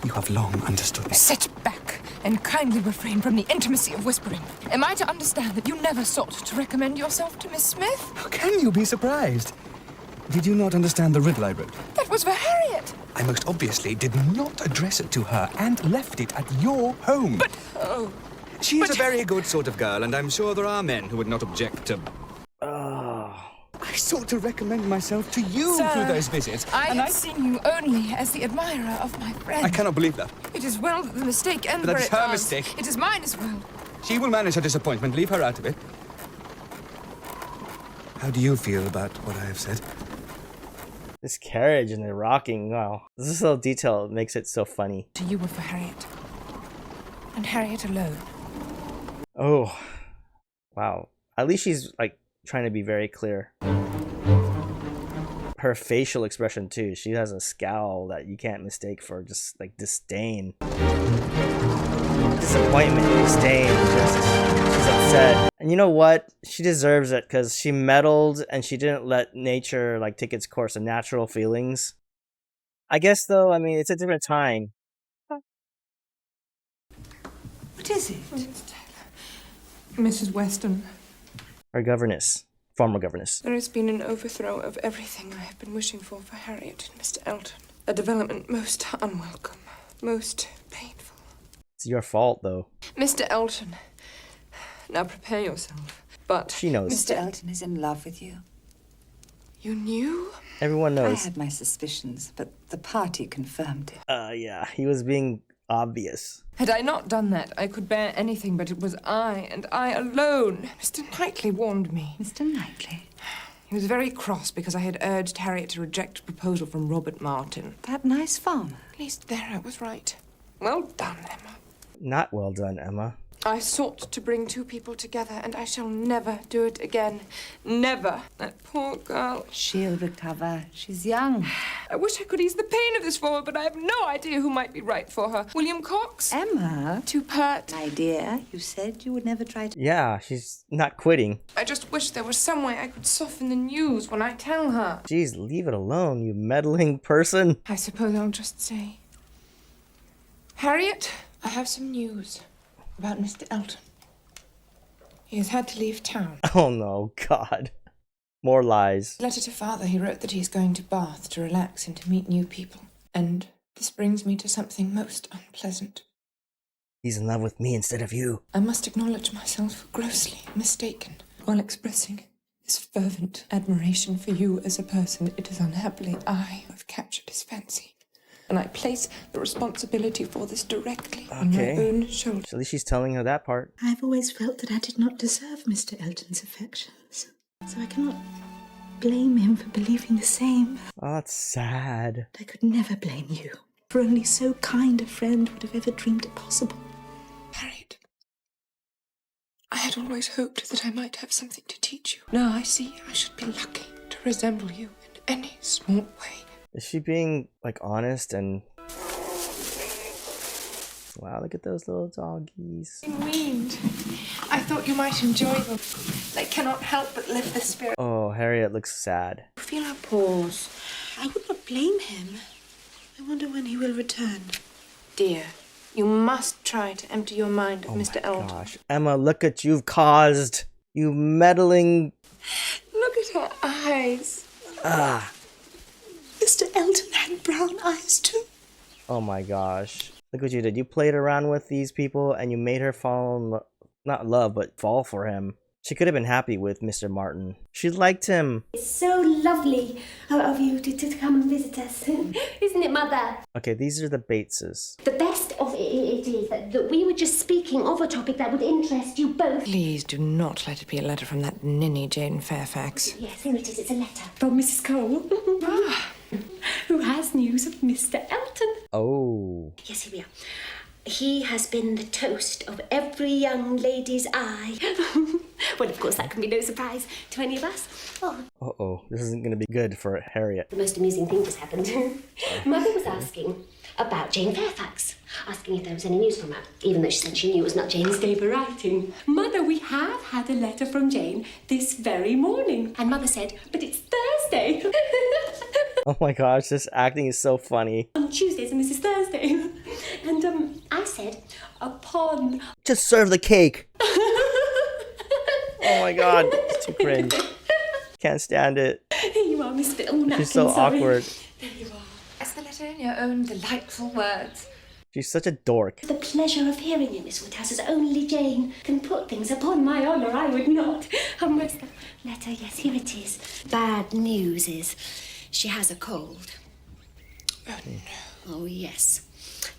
You have long understood me. Sit back and kindly refrain from the intimacy of whispering. Am I to understand that you never sought to recommend yourself to Miss Smith? How can you be surprised? Did you not understand the riddle I wrote? That was for Harriet. I most obviously did not address it to her and left it at your home. But, oh... She is a very good sort of girl, and I'm sure there are men who would not object to... I sought to recommend myself to you Sir, through those visits. I have seen you only as the admirer of my friend. I cannot believe that. It is well that the mistake ends But where that's it her does. mistake. It is mine as well. She will manage her disappointment. Leave her out of it. How do you feel about what I have said? This carriage and the rocking, wow. This little detail makes it so funny. To you were for Harriet. And Harriet alone. Oh, wow. At least she's like trying to be very clear. Her facial expression too. She has a scowl that you can't mistake for just like disdain. Disappointment, disdain, she's upset. And you know what? She deserves it because she meddled and she didn't let nature like take its course of natural feelings. I guess though, I mean, it's a different time. What is it? Mrs. Weston. Her governess. Former governess. There has been an overthrow of everything I have been wishing for Harriet and Mr. Elton. A development most unwelcome, most painful. It's your fault, though. Mr. Elton, now prepare yourself. But she knows. Mr. Elton is in love with you. You knew? Everyone knows. I had my suspicions, but the party confirmed it. Yeah, he was being obvious. Had I not done that, I could bear anything, but it was I, and I alone. Mr. Knightley warned me. Mr. Knightley? He was very cross because I had urged Harriet to reject a proposal from Robert Martin. That nice farmer. At least there I was right. Well done, Emma. Not well done, Emma. I sought to bring two people together, and I shall never do it again. Never. That poor girl. She'll recover. She's young. I wish I could ease the pain of this for her, but I have no idea who might be right for her. William Cox? Emma? Too pert. My dear, you said you would never try to... Yeah, she's not quitting. I just wish there was some way I could soften the news when I tell her. Jeez, leave it alone, you meddling person. I suppose I'll just say, Harriet, I have some news about Mr. Elton. He has had to leave town. Oh no, God. More lies. Letter to father, he wrote that he's going to Bath to relax and to meet new people. And this brings me to something most unpleasant. He's in love with me instead of you. I must acknowledge myself grossly mistaken while expressing this fervent admiration for you as a person. It is unhappily I who have captured his fancy. And I place the responsibility for this directly on my own shoulders. At least she's telling her that part. I've always felt that I did not deserve Mr. Elton's affections, so I cannot blame him for believing the same. Oh, that's sad. I could never blame you, for only so kind a friend would have ever dreamed it possible. Harriet, I had always hoped that I might have something to teach you. Now I see I should be lucky to resemble you in any small way. Is she being, like, honest and... Wow, look at those little doggies. Weaned. I thought you might enjoy them. They cannot help but lift the spirit. Oh, Harriet looks sad. Feel her pause. I would not blame him. I wonder when he will return. Dear, you must try to empty your mind of Mr. Elton. Gosh, Emma, look at you've caused. You meddling... Look at her eyes. Ah. Mr. Elton had brown eyes too. Oh my gosh. Look what you did. You played around with these people and you made her fall in not love, but fall for him. She could have been happy with Mr. Martin. She liked him. It's so lovely of you to come and visit us. Isn't it, Mother? Okay, these are the Bateses. The best of it is that we were just speaking of a topic that would interest you both. Please do not let it be a letter from that ninny Jane Fairfax. Yes, here it is. It's a letter from Mrs. Cole. Who has news of Mr. Elton. Oh. Yes, here we are. He has been the toast of every young lady's eye. Well, of course, that can be no surprise to any of us. Oh. Uh-oh, this isn't going to be good for Harriet. The most amusing thing just happened. Mother was asking about Jane Fairfax, asking if there was any news from her, even though she said she knew it was not Jane's day for writing. Mother, we have had a letter from Jane this very morning. And Mother said, but it's Thursday. Oh my gosh, this acting is so funny. On Tuesdays and this is Thursday. And I said, upon... Just serve the cake. Oh my god, it's too cringe. Can't stand it. Here you are, Miss Phil. She's so awkward. There you are. As the letter in your own delightful words. She's such a dork. The pleasure of hearing you, Miss Woodhouse, as only Jane can put things. Upon my honour, I would not. And where's the letter? Yes, here it is. Bad news is she has a cold. Oh, no. Oh, yes.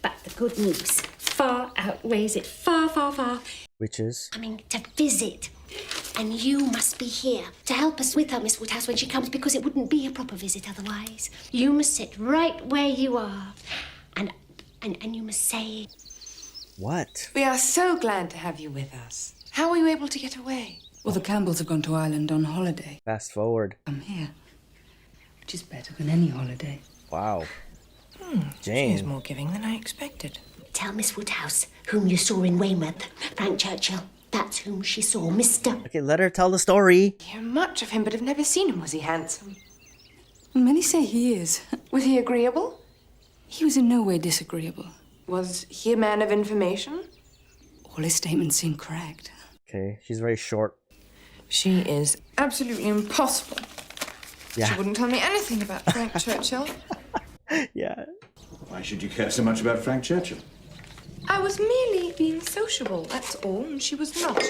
But the good news far outweighs it. Far, far, far. Which is? Coming to visit. And you must be here to help us with her, Miss Woodhouse, when she comes, because it wouldn't be a proper visit otherwise. You must sit right where you are. And you must say... What? We are so glad to have you with us. How were you able to get away? Well, the Campbells have gone to Ireland on holiday. Fast forward. I'm here, which is better than any holiday. Wow. Jane. She's more giving than I expected. Tell Miss Woodhouse whom you saw in Weymouth. Frank Churchill. That's whom she saw, Mr. Okay, let her tell the story. I hear much of him, but have never seen him. Was he handsome? Many say he is. Was he agreeable? He was in no way disagreeable. Was he a man of information? All his statements seem correct. Okay, she's very short. She is absolutely impossible. Yeah. She wouldn't tell me anything about Frank Churchill. Yeah. Why should you care so much about Frank Churchill? I was merely being sociable, that's all, and she was not.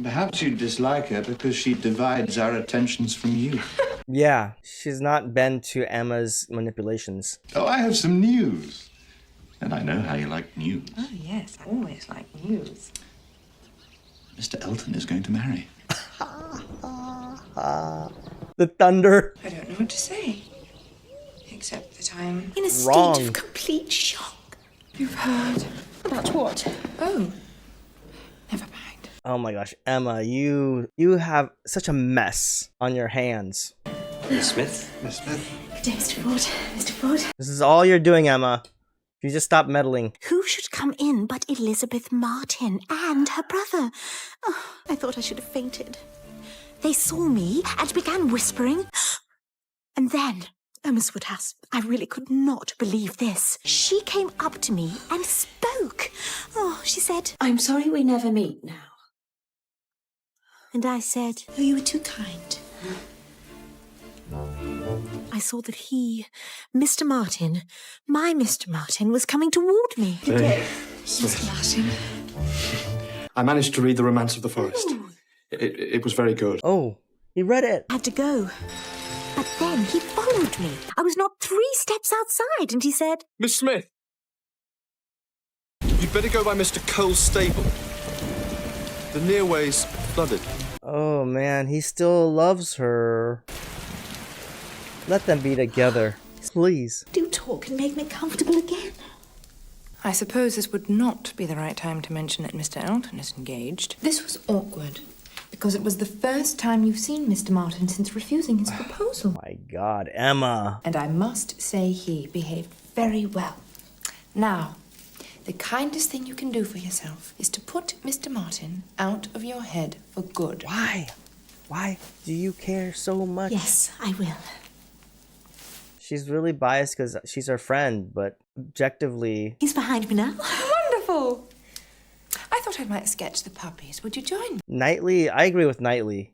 Perhaps you dislike her because she divides our attentions from you. Yeah, she's not bent to Emma's manipulations. Oh, I have some news. And I know how you like news. Oh, yes, I always like news. Mr. Elton is going to marry. The thunder. I don't know what to say. Except that I'm In a state Wrong. of complete shock. You've heard. About what? Oh. Never mind. Oh my gosh, Emma, you have such a mess on your hands. Miss Smith? Miss Smith? Good day, Mr. Ford. Mr. Ford. This is all you're doing, Emma. You just stop meddling. Who should come in but Elizabeth Martin and her brother? Oh, I thought I should have fainted. They saw me and began whispering. And then, oh, Miss Woodhouse, I really could not believe this. She came up to me and spoke. Oh, she said, I'm sorry we never meet now. and I said, oh, you were too kind. I saw that he, Mr. Martin, my Mr. Martin, was coming toward me. Good day, Mr. Martin. I managed to read The Romance of the Forest. It was very good. Oh, he read it. I had to go. But then he followed me. I was not 3 steps outside, and he said, Miss Smith, you'd better go by Mr. Cole's stable. The near way's flooded. Oh man, he still loves her. Let them be together, please. do talk and make me comfortable again. I suppose this would not be the right time to mention that Mr. Elton is engaged. This was awkward, because it was the first time you've seen Mr. Martin since refusing his proposal. My God, Emma. And I must say he behaved very well. Now, the kindest thing you can do for yourself is to put Mr. Martin out of your head for good. Why? Why do you care so much? Yes, I will. She's really biased because she's her friend, but objectively... He's behind me now. Wonderful! I thought I might sketch the puppies. Would you join me? Knightley, I agree with Knightley.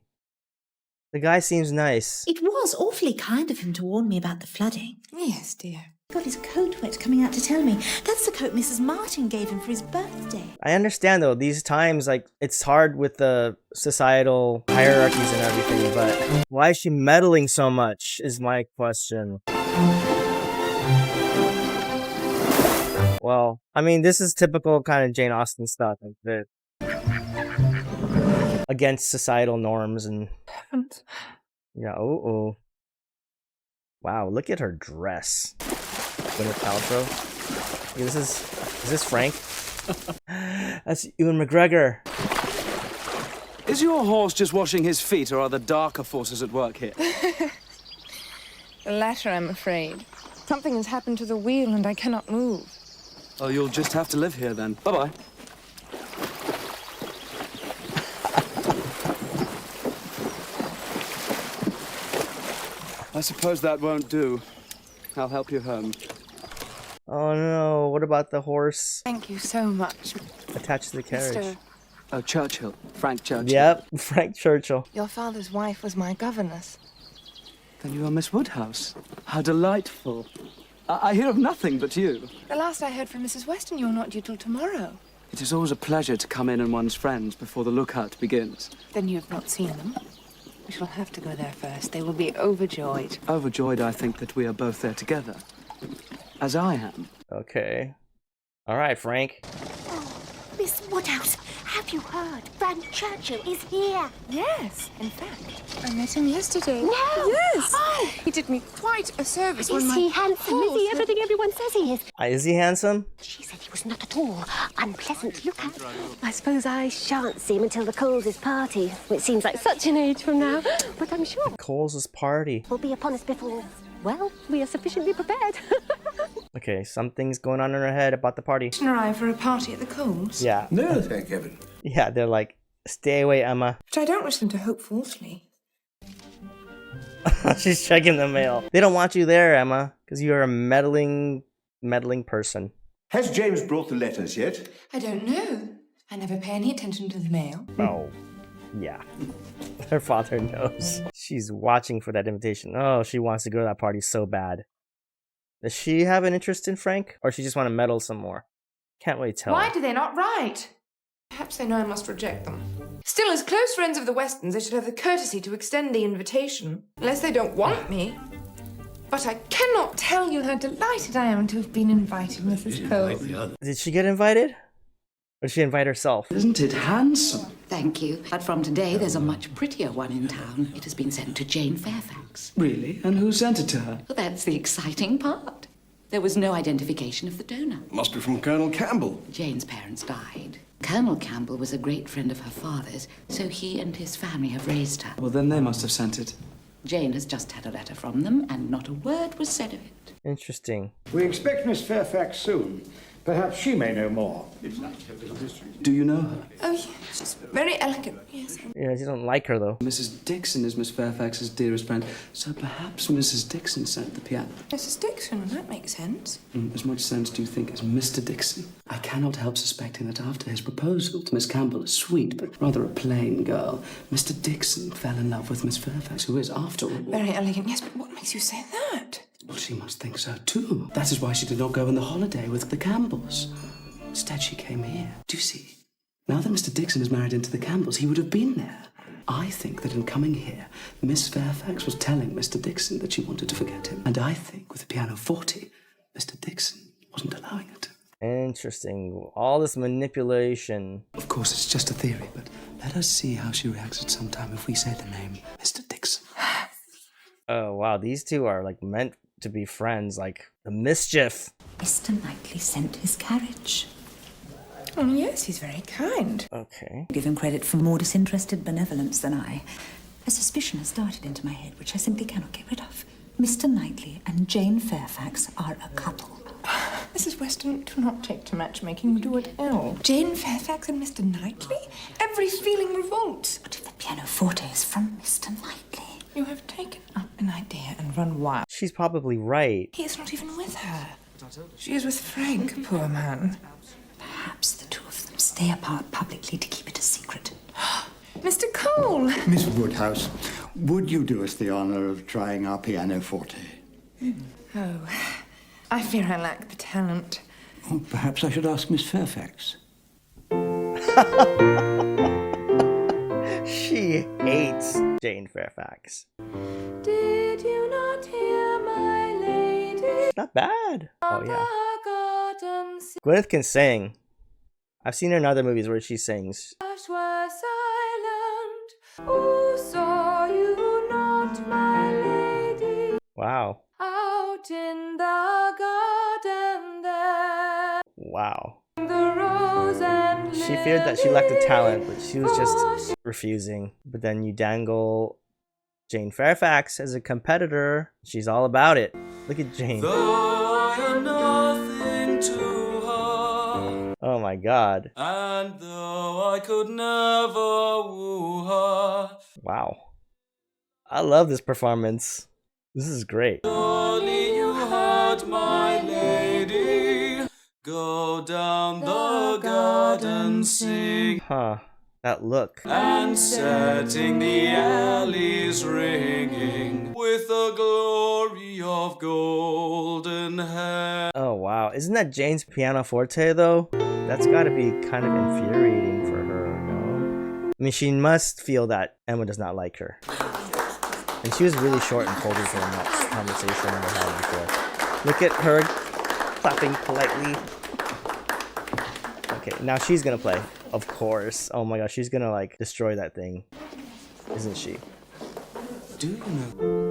The guy seems nice. It was awfully kind of him to warn me about the flooding. Yes, dear. Got his coat wet coming out to tell me. That's the coat Mrs. Martin gave him for his birthday. I understand though, these times, like, it's hard with the societal hierarchies and everything, but why is she meddling so much is my question. Well, I mean, this is typical kind of Jane Austen stuff, like this. Against societal norms and... Yeah, oh. Wow, look at her dress. Gwyneth Paltrow. Yeah, is this Frank? That's Ewan McGregor. Is your horse just washing his feet, or are there darker forces at work here? The latter, I'm afraid. Something has happened to the wheel and I cannot move. Oh, you'll just have to live here then. Bye-bye. I suppose that won't do. I'll help you home. Oh no, what about the horse? Thank you so much. Attached to the carriage. Mr. Oh, Churchill. Frank Churchill. Yep, Frank Churchill. Your father's wife was my governess. Then you are Miss Woodhouse. How delightful. I hear of nothing but you. The last I heard from Mrs. Weston, you're not due till tomorrow. It is always a pleasure to come in on one's friends before the lookout begins. Then you have not seen them. We shall have to go there first. They will be overjoyed. Overjoyed, I think, that we are both there together. As I am. Okay. All right, Frank. Miss Woodhouse, have you heard? Frank Churchill is here. Yes, in fact, I met him yesterday. No! Yes! Oh! He did me quite a service when Is my he handsome? Is he everything everyone says he is? Is he handsome? She said he was not at all unpleasant to look at. I suppose I shan't see him until the Coles' party. It seems like such an age from now, but I'm sure Coles' party. will be upon us before, well, we are sufficiently prepared. Okay, something's going on in her head about the party. arrive for a party at the Coles. Yeah. No, thank heaven. Yeah, they're like, stay away, Emma. But I don't wish them to hope falsely. She's checking the mail. They don't want you there, Emma, because you're a meddling person. Has James brought the letters yet? I don't know. I never pay any attention to the mail. Oh, yeah. Her father knows. She's watching for that invitation. Oh, she wants to go to that party so bad. Does she have an interest in Frank? Or she just want to meddle some more? Can't really tell. Why do they not write? Perhaps they know I must reject them. Still, as close friends of the Westons, they should have the courtesy to extend the invitation. Unless they don't want me. But I cannot tell you how delighted I am to have been invited, Mrs. Cole. Did she get invited? Or did she invite herself? Isn't it handsome? Thank you. But from today, there's a much prettier one in town. It has been sent to Jane Fairfax. Really? And who sent it to her? Well, that's the exciting part. There was no identification of the donor. Must be from Colonel Campbell. Jane's parents died. Colonel Campbell was a great friend of her father's, so he and his family have raised her. Well, then they must have sent it. Jane has just had a letter from them, and not a word was said of it. Interesting. We expect Miss Fairfax soon. Perhaps she may know more. It's nice to have a little history. Do you know her? Oh, yes, she's very elegant, yes. Yeah, you don't like her, though. Mrs. Dixon is Miss Fairfax's dearest friend, so perhaps Mrs. Dixon sent the piano. Mrs. Dixon, that makes sense. As much sense do you think as Mr. Dixon? I cannot help suspecting that after his proposal to Miss Campbell, a sweet but rather a plain girl, Mr. Dixon fell in love with Miss Fairfax, who is, after all... Very elegant, yes, but what makes you say that? Well, she must think so, too. That is why she did not go on the holiday with the Campbells. Instead, she came here. Do you see? Now that Mr. Dixon is married into the Campbells, he would have been there. I think that in coming here, Miss Fairfax was telling Mr. Dixon that she wanted to forget him. And I think with the pianoforte, Mr. Dixon wasn't allowing it. Interesting. All this manipulation. Of course, it's just a theory, but let us see how she reacts at some time if we say the name Mr. Dixon. Oh, wow. These two are, like, meant to be friends. Like, the mischief. Mr. Knightley sent his carriage. Oh, yes, he's very kind. Okay. Give him credit for more disinterested benevolence than I. A suspicion has darted into my head, which I simply cannot get rid of. Mr. Knightley and Jane Fairfax are a couple. Mrs. Weston, do not take to matchmaking. You do it ill. Jane Fairfax and Mr. Knightley? Every feeling revolts. But if the pianoforte is from Mr. Knightley... You have taken up an idea and run wild. She's probably right. He is not even with her. She is with Frank, poor man. Perhaps the two of them stay apart publicly to keep it a secret. Mr. Cole! Miss Woodhouse, would you do us the honour of trying our pianoforte? Oh, I fear I lack the talent. Oh, perhaps I should ask Miss Fairfax. She hates Jane Fairfax. Did you not hear my lady? Not bad. Oh, yeah. Gwyneth can sing. I've seen her in other movies where she sings. Were silent. Oh, saw you not, my lady? Wow. Out in the garden there. Wow. The rose and She feared that she lacked the talent, but she was just refusing. But then you dangle Jane Fairfax as a competitor. She's all about it. Look at Jane. Oh my god. And though I could never woo her. Wow. I love this performance. This is great. Surely you heard my lady go down the garden sing. Huh. That look. And setting the alleys ringing with the glory of golden hair. Oh wow. Isn't that Jane's pianoforte though? That's gotta be kind of infuriating for her, no? I mean, she must feel that Emma does not like her. And she was really short and cold with her in that conversation we had before. Look at her clapping politely. Okay, now she's gonna play. Of course. Oh my gosh, she's gonna like destroy that thing. Isn't she? Do you know?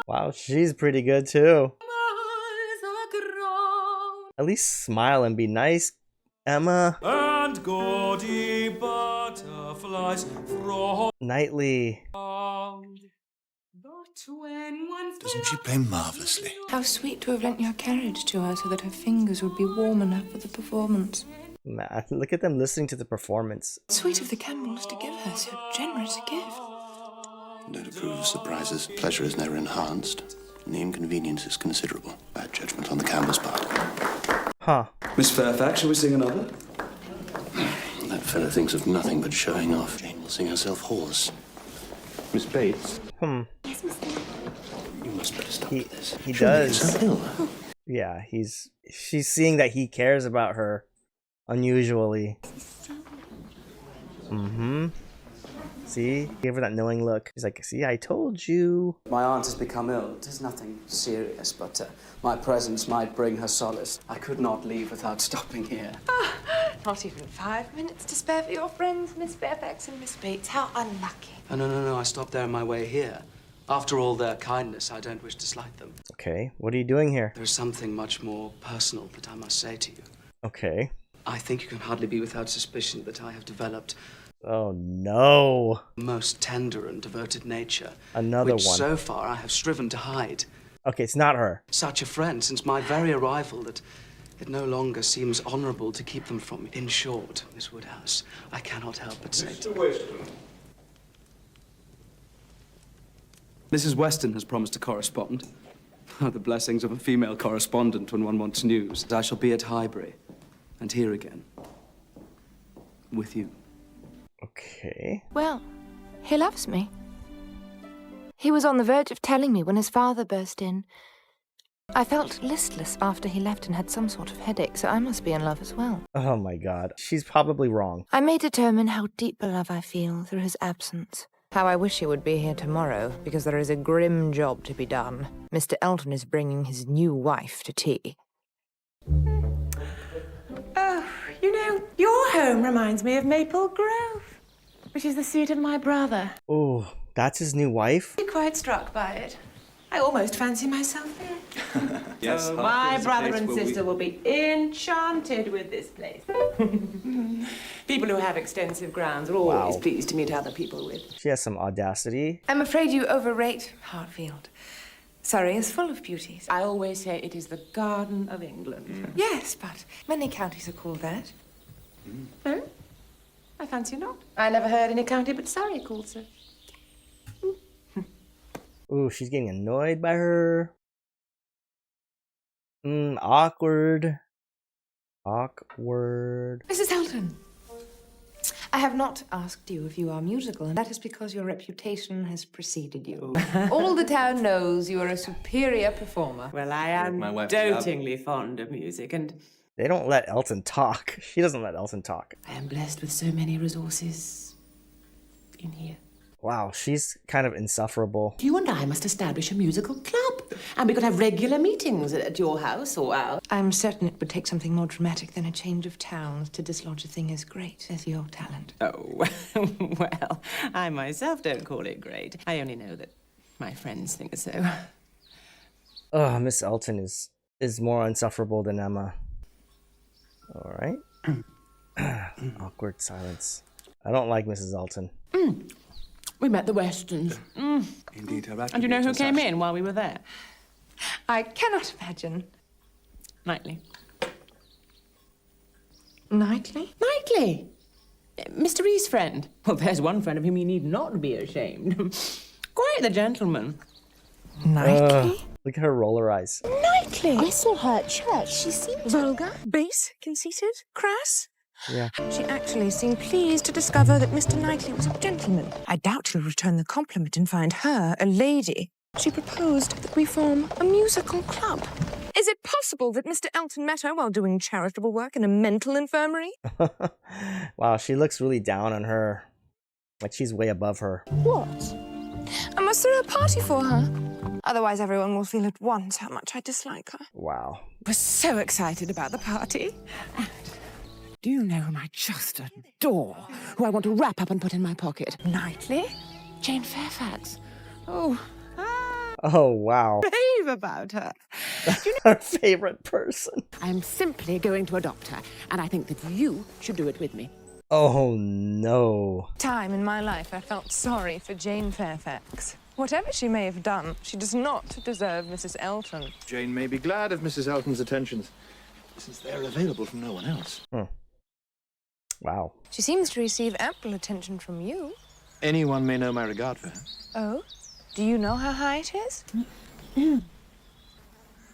Wow, she's pretty good too. At least smile and be nice, Emma. And gaudy butterflies from Knightley. Doesn't she play marvellously? How sweet to have lent your carriage to her so that her fingers would be warm enough for the performance. Man, look at them listening to the performance. Sweet of the Campbells to give her so generous a gift. Don't approve of surprises. Pleasure is never enhanced, and the inconvenience is considerable. Bad judgment on the Campbell's part. Huh. Miss Fairfax, shall we sing another? That fellow thinks of nothing but showing off. Jane will sing herself hoarse. Miss Bates? Yes, Mr. You must better stop with this. He Surely does. you're so ill. Yeah, she's seeing that he cares about her unusually. Mm-hmm. See? Gave her that knowing look. He's like, see, I told you. My aunt has become ill. It is nothing serious, but my presence might bring her solace. I could not leave without stopping here. Not even 5 minutes to spare for your friends, Miss Fairfax and Miss Bates. How unlucky. Oh, no, I stopped there on my way here. After all their kindness, I don't wish to slight them. Okay, what are you doing here? There is something much more personal that I must say to you. Okay. I think you can hardly be without suspicion that I have developed Oh no. a most tender and devoted nature. Another which one. so far I have striven to hide. Okay, it's not her. Such a friend since my very arrival that it no longer seems honourable to keep them from me. In short, Miss Woodhouse, I cannot help but say to Weston. Mrs. Weston has promised to correspond. The blessings of a female correspondent when one wants news. I shall be at Highbury, and here again, with you. Okay. Well, he loves me. He was on the verge of telling me when his father burst in. I felt listless after he left and had some sort of headache, so I must be in love as well. Oh my god. She's probably wrong. I may determine how deep a love I feel through his absence. How I wish he would be here tomorrow, because there is a grim job to be done. Mr. Elton is bringing his new wife to tea. Oh, you know, your home reminds me of Maple Grove, which is the seat of my brother. Oh, that's his new wife? I'm quite struck by it. I almost fancy myself there. Yes, Oh, my brother and sister will be enchanted with this place. People who have extensive grounds are always Wow. pleased to meet other people with. She has some audacity. I'm afraid you overrate Hartfield. Surrey is full of beauties. I always say it is the Garden of England. Yes, but many counties are called that. No? I fancy not. I never heard any county but Surrey called so. Ooh, she's getting annoyed by her. Awkward. Awkward. Mrs. Elton, I have not asked you if you are musical, and that is because your reputation has preceded you. All the town knows you are a superior performer. Well, I am my wife's dotingly fond of music, and They don't let Elton talk. She doesn't let Elton talk. I am blessed with so many resources in here. Wow, she's kind of insufferable. You and I must establish a musical club, and we could have regular meetings at your house or ours. I'm certain it would take something more dramatic than a change of towns to dislodge a thing as great as your talent. Oh, well, I myself don't call it great. I only know that my friends think so. Oh, Miss Elton is more insufferable than Emma. All right. Awkward silence. I don't like Mrs. Elton. We met the Westons. Indeed, her And you know who came in while we were there? I cannot imagine. Knightley. Knightley? Knightley! Mr. Ree's friend. Well, there's one friend of whom you need not be ashamed. Quite the gentleman. Knightley? Look at her roller eyes. Knightley? I saw her at church. She seemed Vulgar, base, conceited, crass. Yeah. She actually seemed pleased to discover that Mr. Knightley was a gentleman. I doubt he'll return the compliment and find her a lady. She proposed that we form a musical club. Is it possible that Mr. Elton met her while doing charitable work in a mental infirmary? Wow, she looks really down on her. Like she's way above her. What? I must throw a party for her. Otherwise, everyone will feel at once how much I dislike her. Wow. We're so excited about the party. Do you know whom I just adore? Who I want to wrap up and put in my pocket? Knightley? Jane Fairfax. Oh, Oh, wow. rave about her. Her favorite person. I'm simply going to adopt her, and I think that you should do it with me. Oh, no. Time in my life I felt sorry for Jane Fairfax. Whatever she may have done, she does not deserve Mrs. Elton. Jane may be glad of Mrs. Elton's attentions, since they're available from no one else. Wow. She seems to receive ample attention from you. Anyone may know my regard for her. Oh? Do you know how high it is?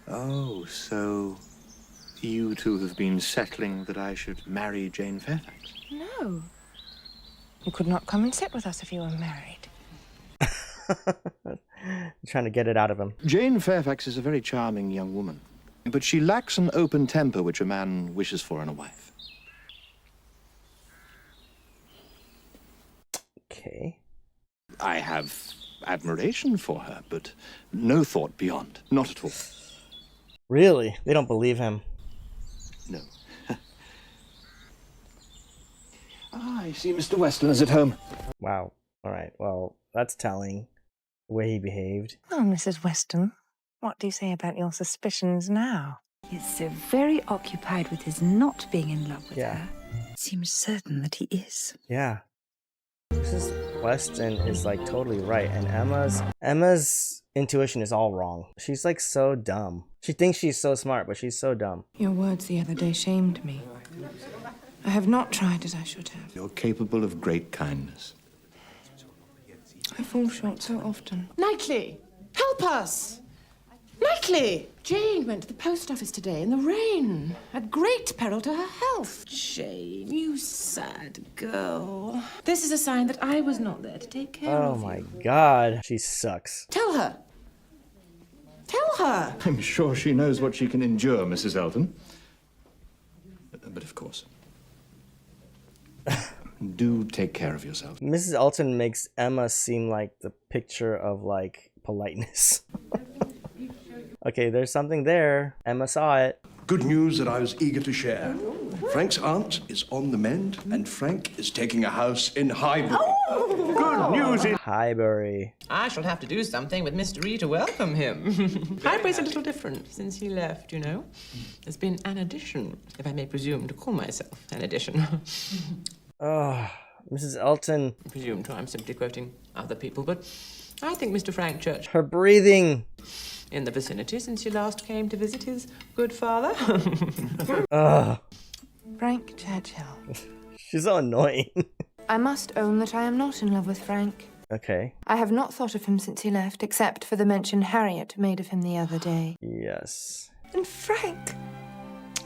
Oh, so you two have been settling that I should marry Jane Fairfax? No. You could not come and sit with us if you were married. Trying to get it out of him. Jane Fairfax is a very charming young woman, but she lacks an open temper which a man wishes for in a wife. Okay. I have admiration for her, but no thought beyond. Not at all. Really? They don't believe him. No. I see Mr. Weston is at home. Wow. All right. Well, that's telling. The way he behaved. Well, Mrs. Weston, what do you say about your suspicions now? He's so very occupied with his not being in love with Yeah. her. It seems certain that he is. Yeah. Mrs. Weston is like totally right, and Emma's intuition is all wrong. She's like so dumb. She thinks she's so smart, but she's so dumb. Your words the other day shamed me. I have not tried as I should have. You're capable of great kindness. I fall short so often. Knightley, help us! Knightley! Jane went to the post office today in the rain, at great peril to her health. Jane, you sad girl. This is a sign that I was not there to take care Oh of you. my god. She sucks. Tell her. Tell her. I'm sure she knows what she can endure, Mrs. Elton. But of course. Do take care of yourself. Mrs. Elton makes Emma seem like the picture of like politeness. Okay, there's something there. Emma saw it. Good news that I was eager to share. Frank's aunt is on the mend, and Frank is taking a house in Highbury. Good news in Highbury. I shall have to do something with Mr. E to welcome him. Highbury's a little different since he left, you know. There's been an addition, if I may presume to call myself an addition. Oh, Mrs. Elton. I presume to, I'm simply quoting other people, but I think Mr. Frank Church... Her breathing. ...in the vicinity since you last came to visit his good father. Ugh. Frank Churchill. She's so annoying. I must own that I am not in love with Frank. Okay. I have not thought of him since he left, except for the mention Harriet made of him the other day. Yes. And Frank.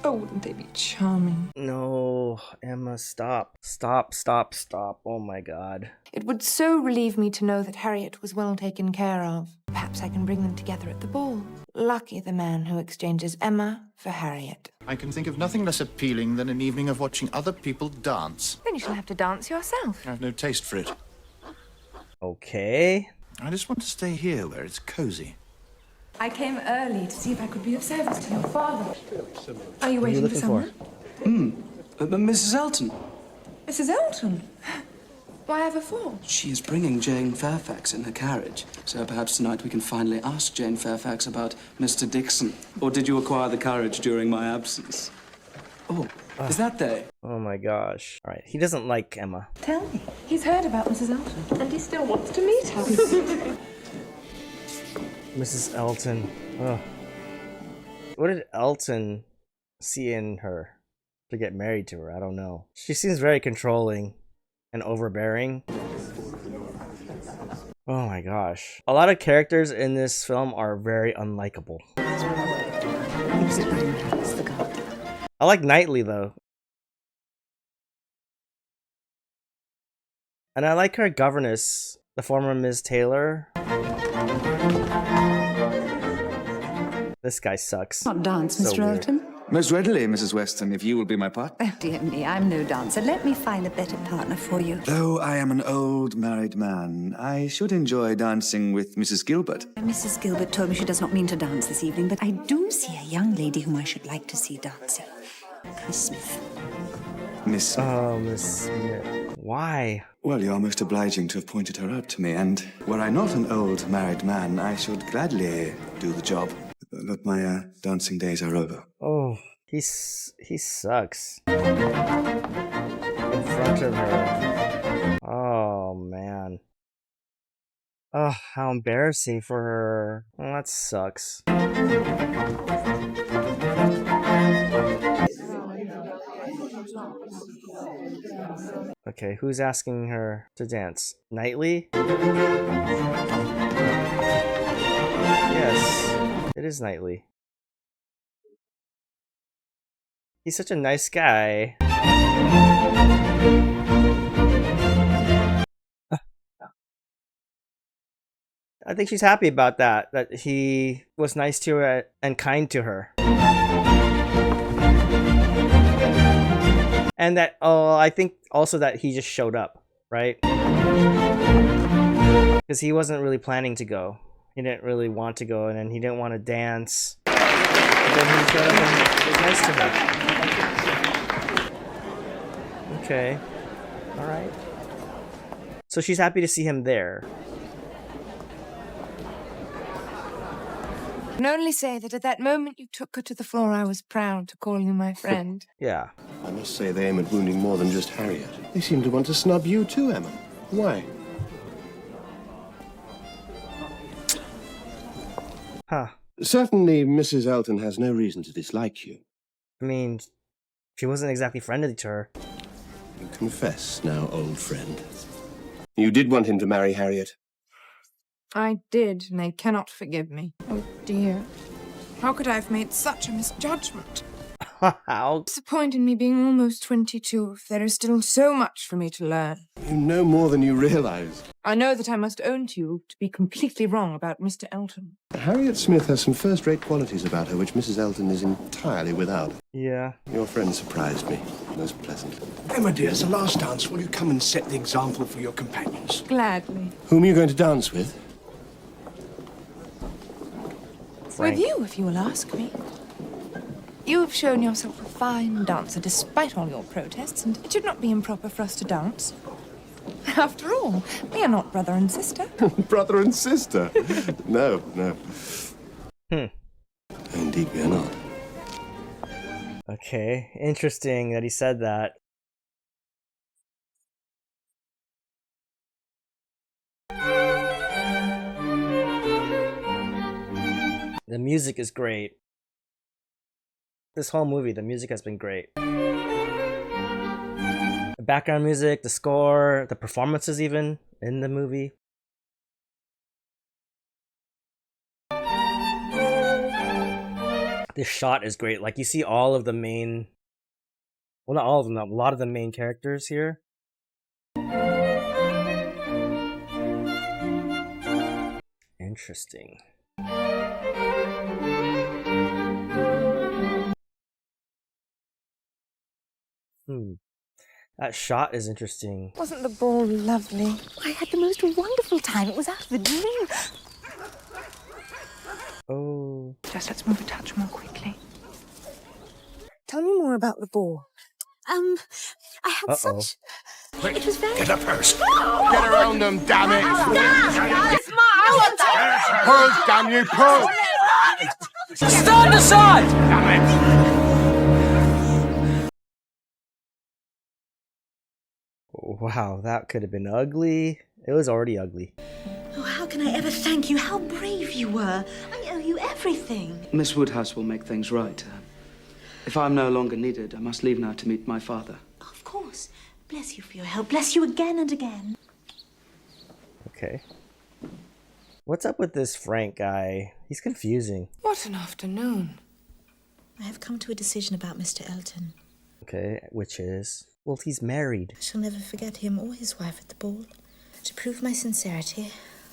Oh, wouldn't they be charming? No, Emma, stop. Stop, stop, stop. Oh my god. It would so relieve me to know that Harriet was well taken care of. Perhaps I can bring them together at the ball. Lucky the man who exchanges Emma for Harriet. I can think of nothing less appealing than an evening of watching other people dance. Then you shall have to dance yourself. I have no taste for it. Okay. I just want to stay here where it's cozy. I came early to see if I could be of service to your father. Are you What are you waiting for looking someone? Mrs. Elton. Mrs. Elton? Why ever for? She is bringing Jane Fairfax in her carriage, so perhaps tonight we can finally ask Jane Fairfax about Mr. Dixon. Or did you acquire the carriage during my absence? Oh, is that they? Oh my gosh. Alright, he doesn't like Emma. Tell me. He's heard about Mrs. Elton, and he still wants to meet her. Mrs. Elton. Ugh. What did Elton see in her to get married to her? I don't know. She seems very controlling and overbearing. Oh my gosh. A lot of characters in this film are very unlikable. I like Knightley though. And I like her governess, the former Ms. Taylor. This guy sucks. Not dance, So Mr. weird. Elton. Most readily, Mrs. Weston, if you will be my partner. Oh, dear me, I'm no dancer. Let me find a better partner for you. Though I am an old married man, I should enjoy dancing with Mrs. Gilbert. Mrs. Gilbert told me she does not mean to dance this evening, but I do see a young lady whom I should like to see dancing. Miss Smith. Miss Smith. Oh, Miss Smith. Why? Well, you're most obliging to have pointed her out to me, and were I not an old married man, I should gladly do the job. But my dancing days are over. Oh, he sucks. In front of her. Oh, man. Oh, how embarrassing for her. Oh, that sucks. Okay, who's asking her to dance? Knightley? Yes, it is Knightley. He's such a nice guy. I think she's happy about that he was nice to her and kind to her. And that, I think also that he just showed up, right? Because he wasn't really planning to go. He didn't really want to go, and then he didn't want to dance. But then he showed up and was nice to her. Okay. Alright. So she's happy to see him there. I can only say that at that moment you took her to the floor, I was proud to call you my friend. Yeah. I must say they aim at wounding more than just Harriet. They seem to want to snub you too, Emma. Why? Huh. Certainly, Mrs. Elton has no reason to dislike you. I mean, she wasn't exactly friendly to her. You confess now, old friend. You did want him to marry Harriet. I did, and they cannot forgive me. Oh, dear. How could I have made such a misjudgment? How? Disappointed me being almost 22 if there is still so much for me to learn. You know more than you realize. I know that I must own to you to be completely wrong about Mr. Elton. Harriet Smith has some first-rate qualities about her which Mrs. Elton is entirely without. Yeah. Your friend surprised me, most pleasantly. Emma, dear, it's the last dance. Will you come and set the example for your companions? Gladly. Whom are you going to dance with? With you, if you will ask me. You have shown yourself a fine dancer despite all your protests, and it should not be improper for us to dance. After all, we are not brother and sister. Brother and sister? No, no. Indeed, we are not. Okay, interesting that he said that. The music is great. This whole movie, the music has been great. The background music, the score, the performances even in the movie. This shot is great. Like, you see all of the main... Well, not all of them, a lot of the main characters here. Interesting. That shot is interesting. Wasn't the ball lovely? I had the most wonderful time. It was out of a dream. Oh. Just let's move a touch more quickly. Tell me more about the ball. I had such... Quick, it was very... get a purse. Get around them, damn it! That's mine! Pull, damn you, pull! Stand aside! Damn it! Wow, that could have been ugly. It was already ugly. Oh, how can I ever thank you? How brave you were. I owe you everything. Miss Woodhouse will make things right. If I'm no longer needed, I must leave now to meet my father. Of course. Bless you for your help. Bless you again and again. Okay. What's up with this Frank guy? He's confusing. What an afternoon. I have come to a decision about Mr. Elton. Okay, which is... Well, he's married. I shall never forget him or his wife at the ball. To prove my sincerity,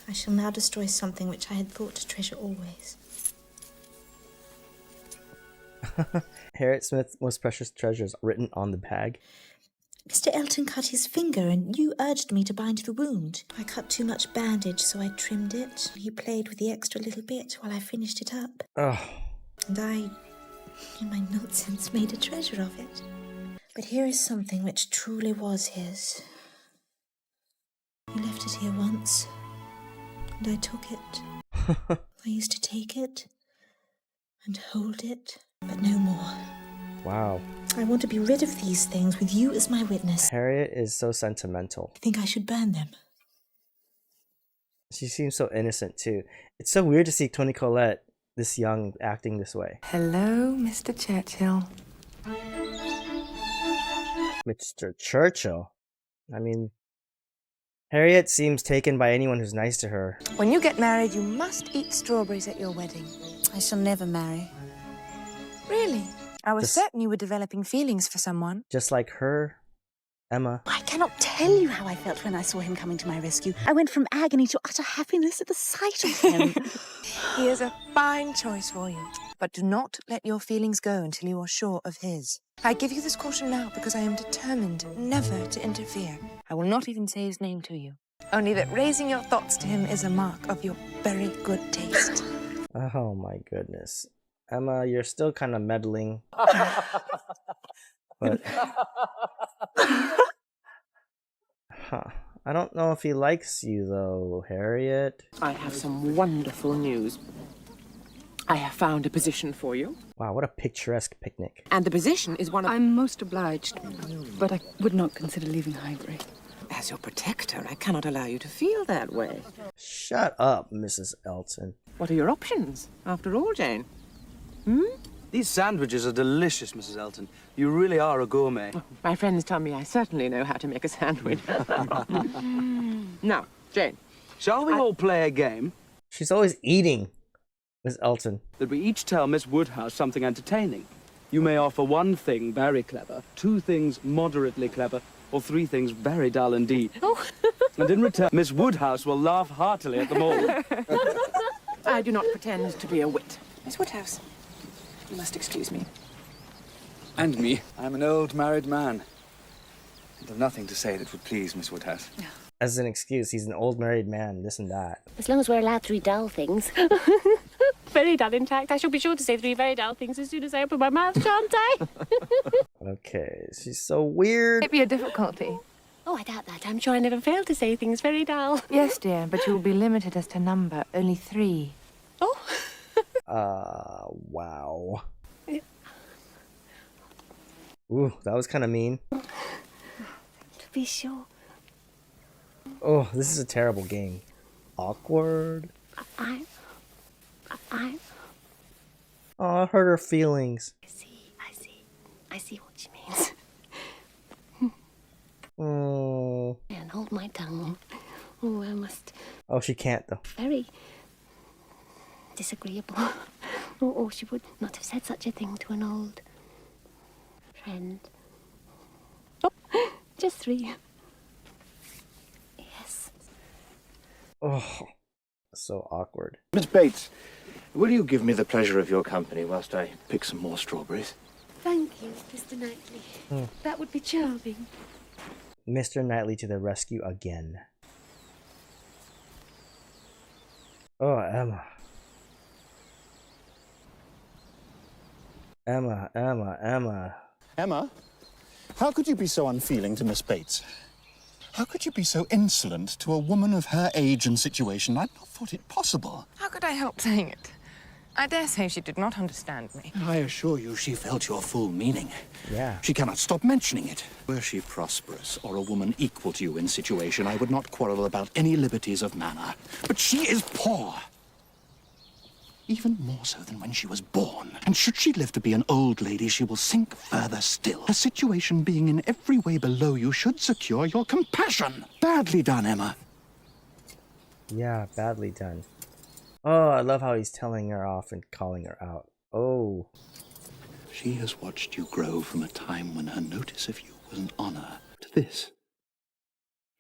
I shall now destroy something which I had thought to treasure always. Harriet Smith's most precious treasures written on the bag. Mr. Elton cut his finger and you urged me to bind the wound. I cut too much bandage, so I trimmed it. He played with the extra little bit while I finished it up. Oh. And I, in my nonsense, made a treasure of it. But here is something which truly was his. He left it here once, and I took it. I used to take it and hold it, but no more. Wow. I want to be rid of these things with you as my witness. Harriet is so sentimental. I think I should burn them. She seems so innocent, too. It's so weird to see Toni Collette, this young, acting this way. Hello, Mr. Churchill. Mr. Churchill? I mean, Harriet seems taken by anyone who's nice to her. When you get married, you must eat strawberries at your wedding. I shall never marry. Really? I was Just- certain you were developing feelings for someone. Just like her, Emma. I cannot tell you how I felt when I saw him coming to my rescue. I went from agony to utter happiness at the sight of him. He is a fine choice for you. But do not let your feelings go until you are sure of his. I give you this caution now because I am determined never to interfere. I will not even say his name to you. Only that raising your thoughts to him is a mark of your very good taste. Oh my goodness. Emma, you're still kind of meddling. But... Huh. I don't know if he likes you, though, Harriet. I have some wonderful news. I have found a position for you. Wow, what a picturesque picnic. And the position is one of... I'm most obliged, but I would not consider leaving Highbury. As your protector, I cannot allow you to feel that way. Shut up, Mrs. Elton. What are your options, after all, Jane? These sandwiches are delicious, Mrs. Elton. You really are a gourmet. Oh, my friends tell me I certainly know how to make a sandwich. Now, Jane. Shall we all play a game? She's always eating, Miss Elton. That we each tell Miss Woodhouse something entertaining. You may offer one thing very clever, two things moderately clever, or three things very dull indeed. Oh. And in return, Miss Woodhouse will laugh heartily at them all. I do not pretend to be a wit. Miss Woodhouse, you must excuse me. And me. I'm an old married man. And have nothing to say that would please Miss Woodhouse. As an excuse, he's an old married man, this and that. As long as we're allowed three dull things. Very dull, in fact. I shall be sure to say three very dull things as soon as I open my mouth, shan't I? Okay, she's so weird. It'd be a difficulty. Oh, I doubt that. I'm sure I never fail to say things very dull. Yes, dear, but you will be limited as to number. Only 3. Wow. Ooh, that was kind of mean. To be sure. Oh, this is a terrible game. Awkward. I... Oh, it hurt her feelings. I see what she means. Oh. And hold my tongue. Oh, I must... Oh, she can't, though. Very disagreeable. Or she would not have said such a thing to an old friend. Oh, just 3. Yes. Oh, so awkward. Miss Bates, will you give me the pleasure of your company whilst I pick some more strawberries? Thank you, Mr. Knightley. That would be charming. Mr. Knightley to the rescue again. Oh, Emma. Emma. Emma, how could you be so unfeeling to Miss Bates? How could you be so insolent to a woman of her age and situation? I'd not thought it possible. How could I help saying it? I dare say she did not understand me. I assure you she felt your full meaning. Yeah. She cannot stop mentioning it. Were she prosperous or a woman equal to you in situation, I would not quarrel about any liberties of manner. But she is poor. Even more so than when she was born. And should she live to be an old lady, she will sink further still. Her situation being in every way below you should secure your compassion. Badly done, Emma. Yeah, badly done. Oh, I love how he's telling her off and calling her out. Oh. She has watched you grow from a time when her notice of you was an honor to this.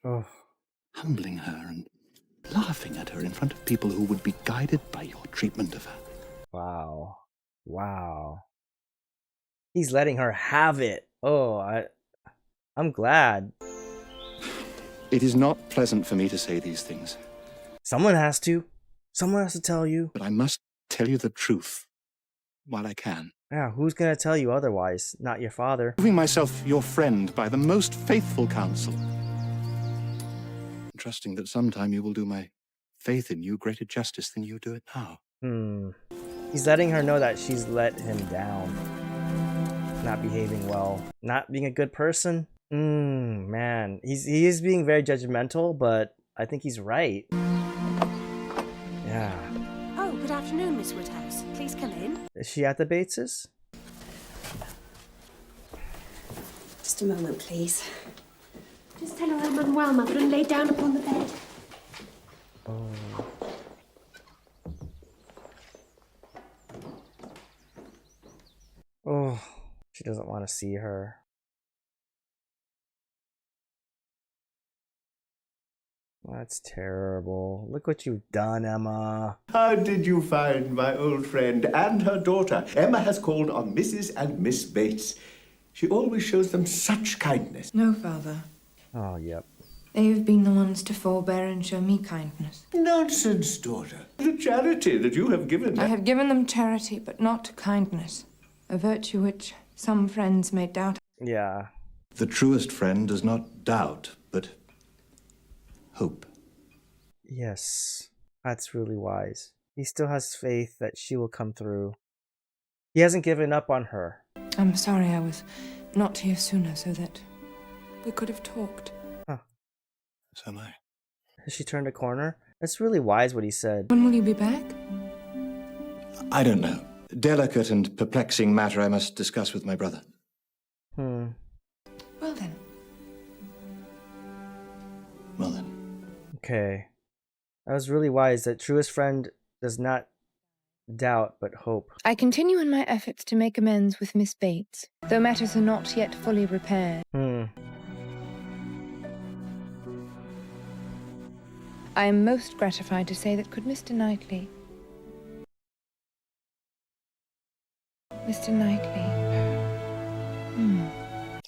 Oh. Humbling her and laughing at her in front of people who would be guided by your treatment of her. Wow. Wow. He's letting her have it. Oh, I'm glad. It is not pleasant for me to say these things. Someone has to. Someone has to tell you. But I must tell you the truth while I can. Yeah, who's gonna tell you otherwise? Not your father. Proving myself your friend by the most faithful counsel. Trusting that sometime you will do my faith in you greater justice than you do it now. He's letting her know that she's let him down. Not behaving well. Not being a good person. Man. He is being very judgmental, but I think he's right. Yeah. Oh, good afternoon, Miss Woodhouse. Please come in. Is she at the Bateses? Just a moment, please. Just tell her I'm unwell, Mother, and lay down upon the bed. Oh, she doesn't want to see her. That's terrible. Look what you've done, Emma. How did you find my old friend and her daughter? Emma has called on Mrs. and Miss Bates. She always shows them such kindness. No, Father. Oh, yep. They've been the ones to forbear and show me kindness. Nonsense, daughter. The charity that you have given them. I have given them charity, but not kindness. A virtue which some friends may doubt. Yeah. The truest friend does not doubt, but hope. Yes. That's really wise. He still has faith that she will come through. He hasn't given up on her. I'm sorry I was not here sooner so that we could have talked. Huh. So am I. Has she turned a corner? That's really wise what he said. When will you be back? I don't know. Delicate and perplexing matter I must discuss with my brother. Well then. Well then. Okay. That was really wise. That truest friend does not doubt but hope. I continue in my efforts to make amends with Miss Bates, though matters are not yet fully repaired. I am most gratified to say that could Mr. Knightley...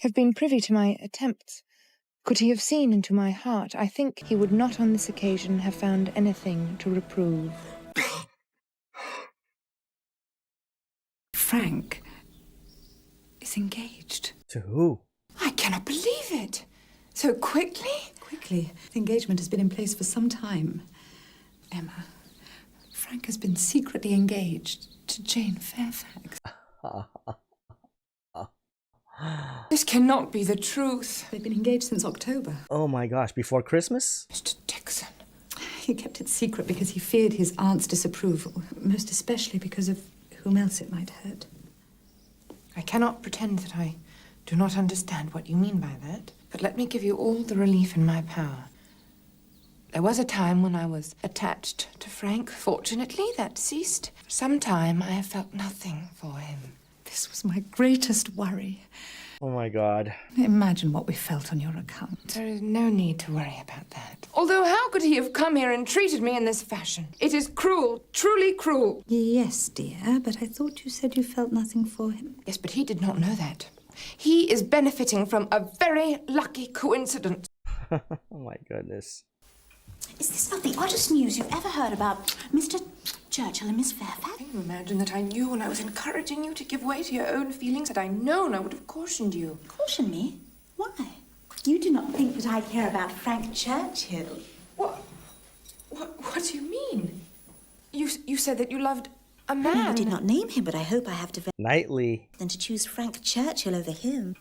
have been privy to my attempts, could he have seen into my heart, I think he would not on this occasion have found anything to reprove. Frank is engaged. To who? I cannot believe it. So quickly? Quickly. The engagement has been in place for some time. Emma, Frank has been secretly engaged to Jane Fairfax. This cannot be the truth. They've been engaged since October. Oh my gosh, before Christmas? Mr. Dixon. He kept it secret because he feared his aunt's disapproval, most especially because of whom else it might hurt. I cannot pretend that I do not understand what you mean by that, but let me give you all the relief in my power. There was a time when I was attached to Frank. Fortunately, that ceased. For some time, I have felt nothing for him. This was my greatest worry. Oh my God. Imagine what we felt on your account. There is no need to worry about that. Although how could he have come here and treated me in this fashion? It is cruel, truly cruel. Yes, dear, but I thought you said you felt nothing for him. Yes, but he did not know that. He is benefiting from a very lucky coincidence. Oh my goodness. Is this not the oddest news you've ever heard about Mr. Churchill and Miss Fairfax? Can you imagine that I knew when I was encouraging you to give way to your own feelings? Had I known, I would have cautioned you. Caution me? Why? You do not think that I care about Frank Churchill. What do you mean? You said that you loved a man. I did not name him, but I hope I have to... Knightley. ...than to choose Frank Churchill over him.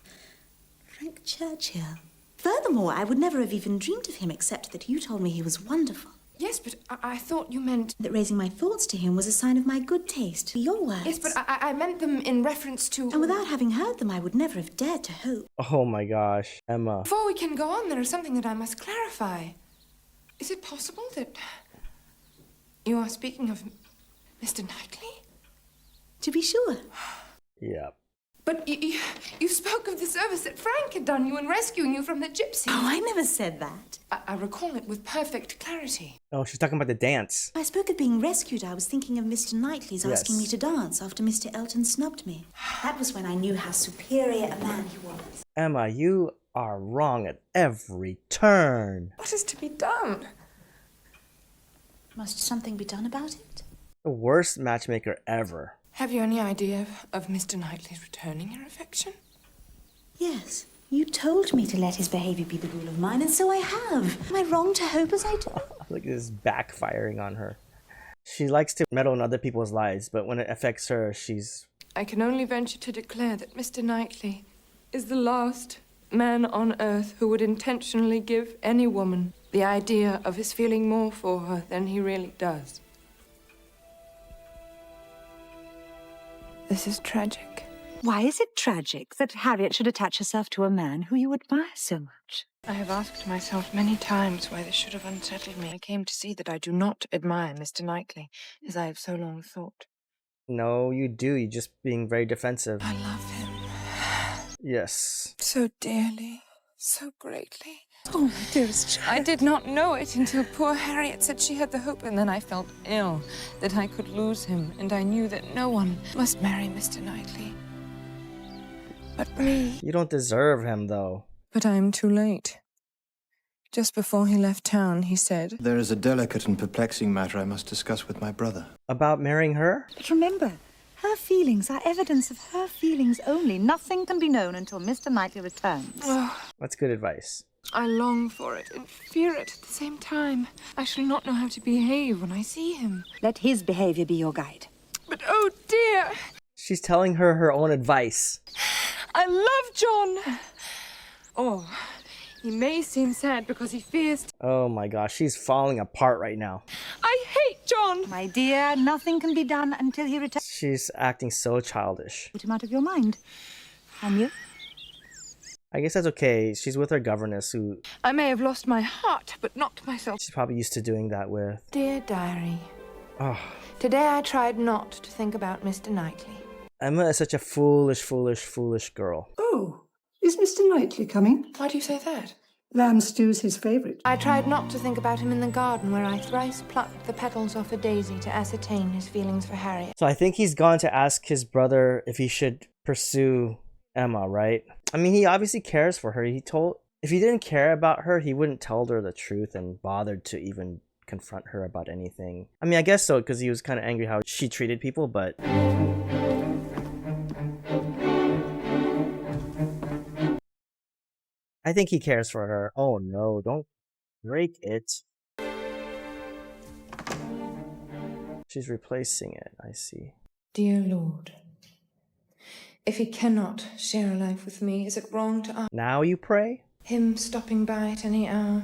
Frank Churchill. Furthermore, I would never have even dreamed of him except that you told me he was wonderful. Yes, but I thought you meant... That raising my thoughts to him was a sign of my good taste. Your words. Yes, but I meant them in reference to... And without having heard them, I would never have dared to hope. Oh my gosh, Emma. Before we can go on, there is something that I must clarify. Is it possible that you are speaking of Mr. Knightley? To be sure. Yep. But you spoke of the service that Frank had done you in rescuing you from the gypsies. Oh, I never said that. I recall it with perfect clarity. Oh, she's talking about the dance. I spoke of being rescued. I was thinking of Mr. Knightley's asking me to dance after Mr. Elton snubbed me. That was when I knew how superior a man he was. Emma, you are wrong at every turn. What is to be done? Must something be done about it? The worst matchmaker ever. Have you any idea of Mr. Knightley's returning your affection? Yes. You told me to let his behavior be the rule of mine, and so I have. Am I wrong to hope as I do? Look at this backfiring on her. She likes to meddle in other people's lives, but when it affects her, she's... I can only venture to declare that Mr. Knightley is the last man on earth who would intentionally give any woman the idea of his feeling more for her than he really does. This is tragic. Why is it tragic that Harriet should attach herself to a man who you admire so much? I have asked myself many times why this should have unsettled me. I came to see that I do not admire Mr. Knightley, as I have so long thought. No, you do. You're just being very defensive. I love him. Yes. So dearly, so greatly. Oh, my dearest child. I did not know it until poor Harriet said she had the hope, and then I felt ill that I could lose him, and I knew that no one must marry Mr. Knightley but me. You don't deserve him, though. But I am too late. Just before he left town, he said... There is a delicate and perplexing matter I must discuss with my brother. About marrying her? But remember, her feelings are evidence of her feelings only. Nothing can be known until Mr. Knightley returns. That's good advice. I long for it and fear it at the same time. I shall not know how to behave when I see him. Let his behavior be your guide. But oh dear! She's telling her her own advice. I love John! Oh, he may seem sad because he fears... Oh my gosh, she's falling apart right now. I hate John! My dear, nothing can be done until he returns. She's acting so childish. Put him out of your mind. And you? I guess that's okay. She's with her governess who I may have lost my heart, but not myself. she's probably used to doing that with. Dear diary, Oh, today I tried not to think about Mr. Knightley. Emma is such a foolish girl. Oh, is Mr. Knightley coming? Why do you say that? Lamb stew's his favourite. I tried not to think about him in the garden where I thrice plucked the petals off a daisy to ascertain his feelings for Harriet. So I think he's gone to ask his brother if he should pursue Emma, right? I mean, he obviously cares for her. If he didn't care about her, he wouldn't tell her the truth and bothered to even confront her about anything. I mean, I guess so, because he was kind of angry how she treated people, but... I think he cares for her. Oh no, don't break it. She's replacing it, I see. Dear Lord, if he cannot share a life with me, is it wrong to ask Now you pray? him stopping by at any hour?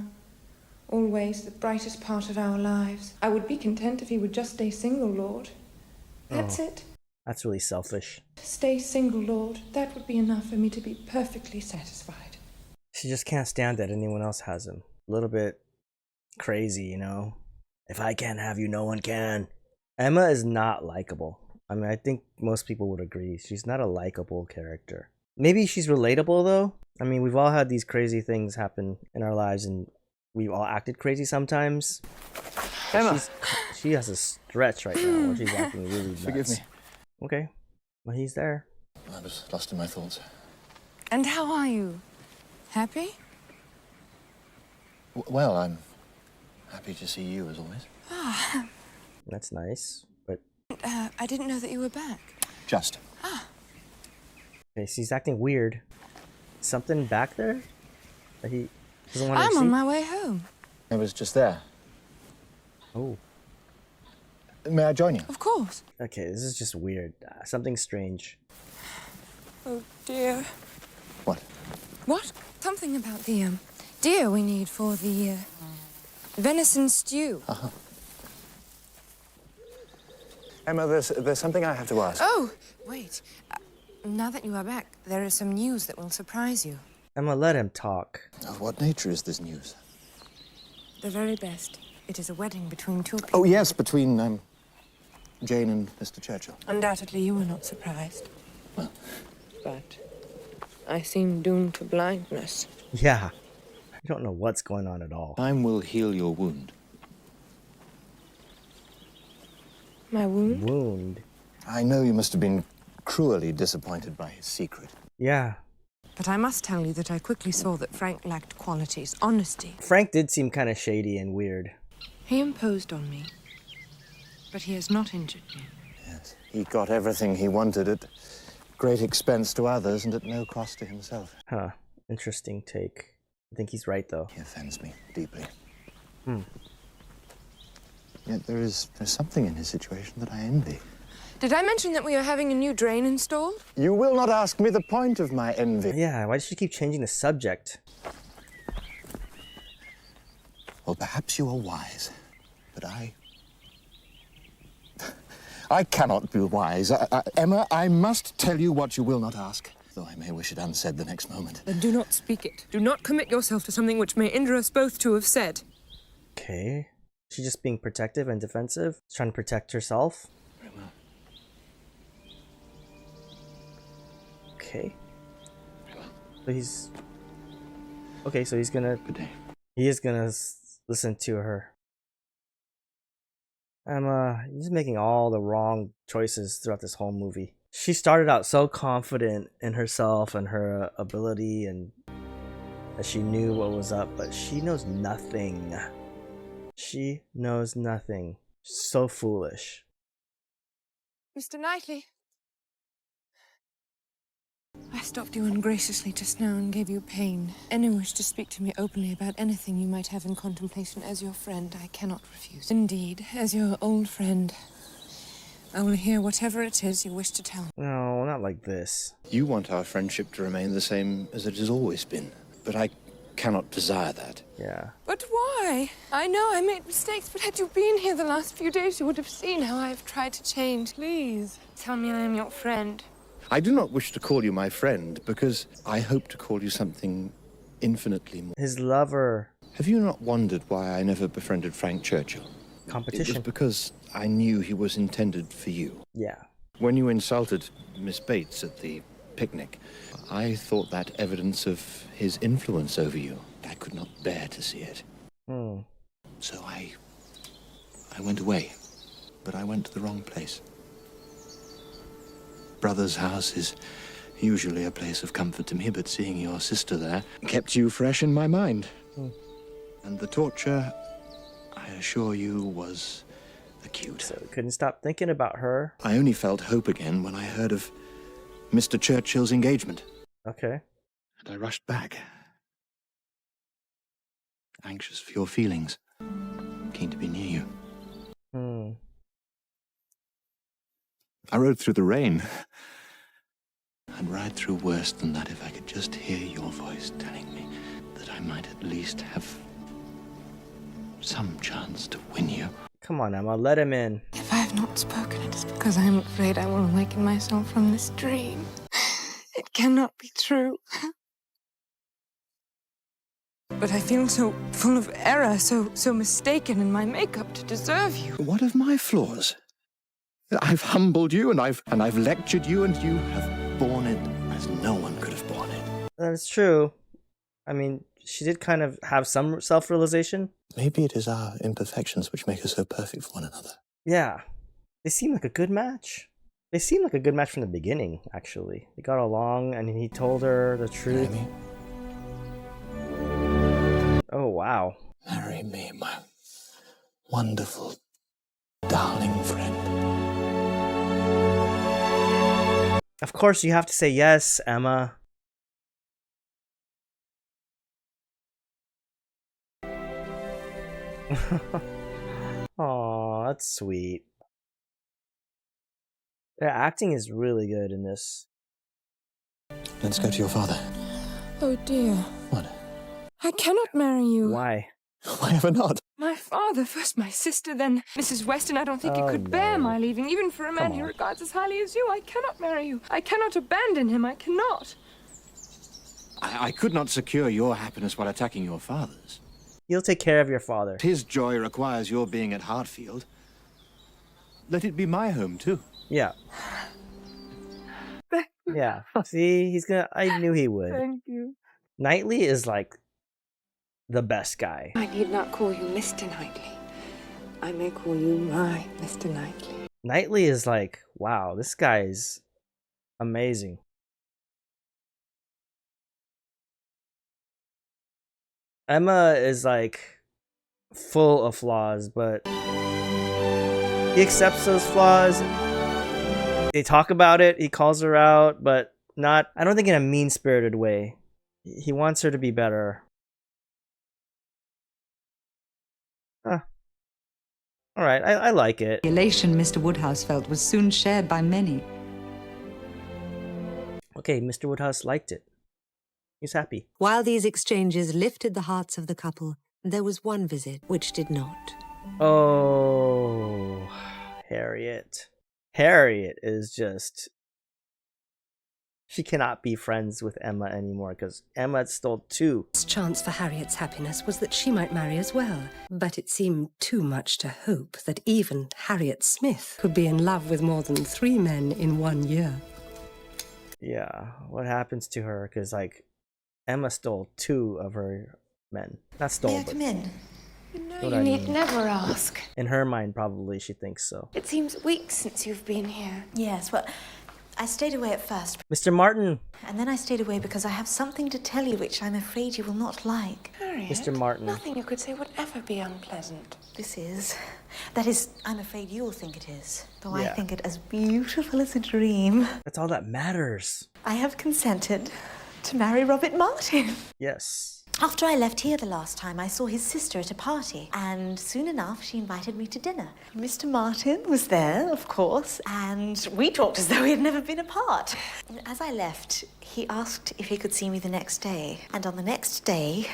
Always the brightest part of our lives. I would be content if he would just stay single, Lord. That's it. That's really selfish. Stay single, Lord. That would be enough for me to be perfectly satisfied. She just can't stand that anyone else has him. A little bit crazy, you know? If I can't have you, no one can. Emma is not likable. I mean, I think most people would agree. She's not a likable character. Maybe she's relatable, though. I mean, we've all had these crazy things happen in our lives, and we've all acted crazy sometimes. Emma! She has a stretch right now where she's acting really nuts. Forgive me. Okay. Well, he's there. I was lost in my thoughts. And how are you? Happy? Well, I'm happy to see you, as always. Ah, That's nice, but... I didn't know that you were back. Just. Okay, she's acting weird. Something back there? That he doesn't want to I'm see? on my way home. I was just there. Oh. May I join you? Of course. Okay, this is just weird. Something strange. Oh, dear. What? What? Something about the, deer we need for the, venison stew. Emma, there's something I have to ask. Oh, wait. Now that you are back, there is some news that will surprise you. Emma, let him talk. Of what nature is this news? The very best. It is a wedding between two people. Oh, yes, between, Jane and Mr. Churchill. Undoubtedly, you were not surprised. But I seem doomed to blindness. Yeah. I don't know what's going on at all. Time will heal your wound. My wound? Wound? I know you must have been cruelly disappointed by his secret. Yeah. But I must tell you that I quickly saw that Frank lacked qualities, honesty. Frank did seem kind of shady and weird. He imposed on me, but he has not injured me. Yes. He got everything he wanted at great expense to others and at no cost to himself. Huh. Interesting take. I think he's right, though. He offends me deeply. Hmm. Yet there's something in his situation that I envy. Did I mention that we are having a new drain installed? You will not ask me the point of my envy. Yeah, why does she keep changing the subject? Well, perhaps you are wise, but I cannot be wise. Emma, I must tell you what you will not ask, though I may wish it unsaid the next moment. Then do not speak it. Do not commit yourself to something which may injure us both to have said. Okay. She's just being protective and defensive? She's trying to protect herself? Okay. So he's... Okay, so he's gonna... Good day. He is gonna listen to her. He's making all the wrong choices throughout this whole movie. She started out so confident in herself and her ability and that she knew what was up, but she knows nothing. She knows nothing. So foolish. Mr. Knightley. I stopped you ungraciously just now and gave you pain. Any wish to speak to me openly about anything you might have in contemplation as your friend, I cannot refuse. Indeed, as your old friend, I will hear whatever it is you wish to tell me. No, not like this. You want our friendship to remain the same as it has always been, but I cannot desire that. Yeah. But why? I know I made mistakes, but had you been here the last few days, you would have seen how I have tried to change. Please, tell me I am your friend. I do not wish to call you my friend, because I hope to call you something infinitely more. His lover. Have you not wondered why I never befriended Frank Churchill? Competition. It was because I knew he was intended for you. Yeah. When you insulted Miss Bates at the picnic, I thought that evidence of his influence over you. I could not bear to see it. So I went away, but I went to the wrong place. Brother's house is usually a place of comfort to me, but seeing your sister there kept you fresh in my mind. And the torture, I assure you, was acute. So couldn't stop thinking about her. I only felt hope again when I heard of Mr. Churchill's engagement. Okay. And I rushed back, anxious for your feelings, keen to be near you. I rode through the rain. I'd ride through worse than that if I could just hear your voice telling me that I might at least have some chance to win you. Come on, Emma, let him in. If I have not spoken, it is because I am afraid I will awaken myself from this dream. It cannot be true. But I feel so full of error, so mistaken in my makeup to deserve you. What of my flaws? I've humbled you and I've lectured you, and you have borne it as no one could have borne it. That's true. I mean, she did kind of have some self-realization. Maybe it is our imperfections which make us so perfect for one another. Yeah. They seem like a good match. They seemed like a good match from the beginning, actually. They got along, and he told her the truth. Marry me? Oh, wow. Marry me, my wonderful, darling friend. Of course, you have to say yes, Emma. Aw, that's sweet. Their acting is really good in this. Let's go to your father. Oh dear. What? I cannot marry you. Why? Why ever not? My father, first my sister, then Mrs. Weston. I don't think he could bear my leaving, even for a man he regards as highly as you. I cannot marry you. I cannot abandon him. I cannot. I could not secure your happiness while attacking your father's. You'll take care of your father. His joy requires your being at Hartfield. Let it be my home, too. Yeah. Yeah. See, he's gonna... I knew he would. Thank you. Knightley is like the best guy. I need not call you Mr. Knightley. I may call you my Mr. Knightley. Knightley is like, wow, this guy is amazing. Emma is like full of flaws, but he accepts those flaws. They talk about it, he calls her out, but not, I don't think in a mean-spirited way. He wants her to be better. Huh. Alright, I like it. The elation Mr. Woodhouse felt was soon shared by many. Okay, Mr. Woodhouse liked it. He's happy. While these exchanges lifted the hearts of the couple, there was one visit which did not. Oh, Harriet. Harriet is just... She cannot be friends with Emma anymore because Emma stole two. Chance for Harriet's happiness was that she might marry as well, but it seemed too much to hope that even Harriet Smith could be in love with more than 3 men in 1 year. Yeah, what happens to her? Because, like, Emma stole 2 of her men. Not stole, May I but... come in? What You I need mean. never ask. In her mind, probably, she thinks so. It seems weeks since you've been here. Yes, well, I stayed away at first. Mr. Martin. And then I stayed away because I have something to tell you which I'm afraid you will not like. Harriet, Mr. Martin. nothing you could say would ever be unpleasant. This is. That is, I'm afraid you'll think it is. Though I Yeah. think it as beautiful as a dream. That's all that matters. I have consented to marry Robert Martin. Yes. After I left here the last time, I saw his sister at a party, and soon enough she invited me to dinner. Mr. Martin was there, of course, and we talked as though we had never been apart. As I left, he asked if he could see me the next day, and on the next day,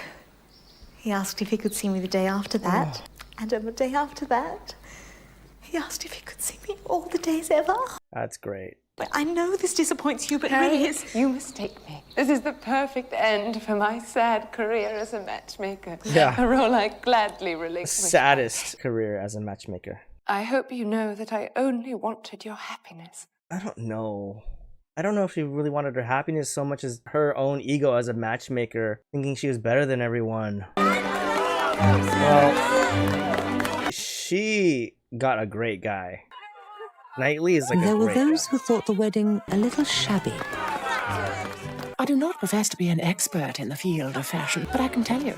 he asked if he could see me the day after that, and on the day after that, he asked if he could see me all the days ever. That's great. But I know this disappoints you, but really Harriet, it's... you mistake me. This is the perfect end for my sad career as a matchmaker. Yeah. A role I gladly relinquish. Saddest career as a matchmaker. I hope you know that I only wanted your happiness. I don't know. I don't know if she really wanted her happiness so much as her own ego as a matchmaker, thinking she was better than everyone. Well, she got a great guy. Knightley is like There a were great those guy. who thought the wedding a little shabby. I do not profess to be an expert in the field of fashion, but I can tell you,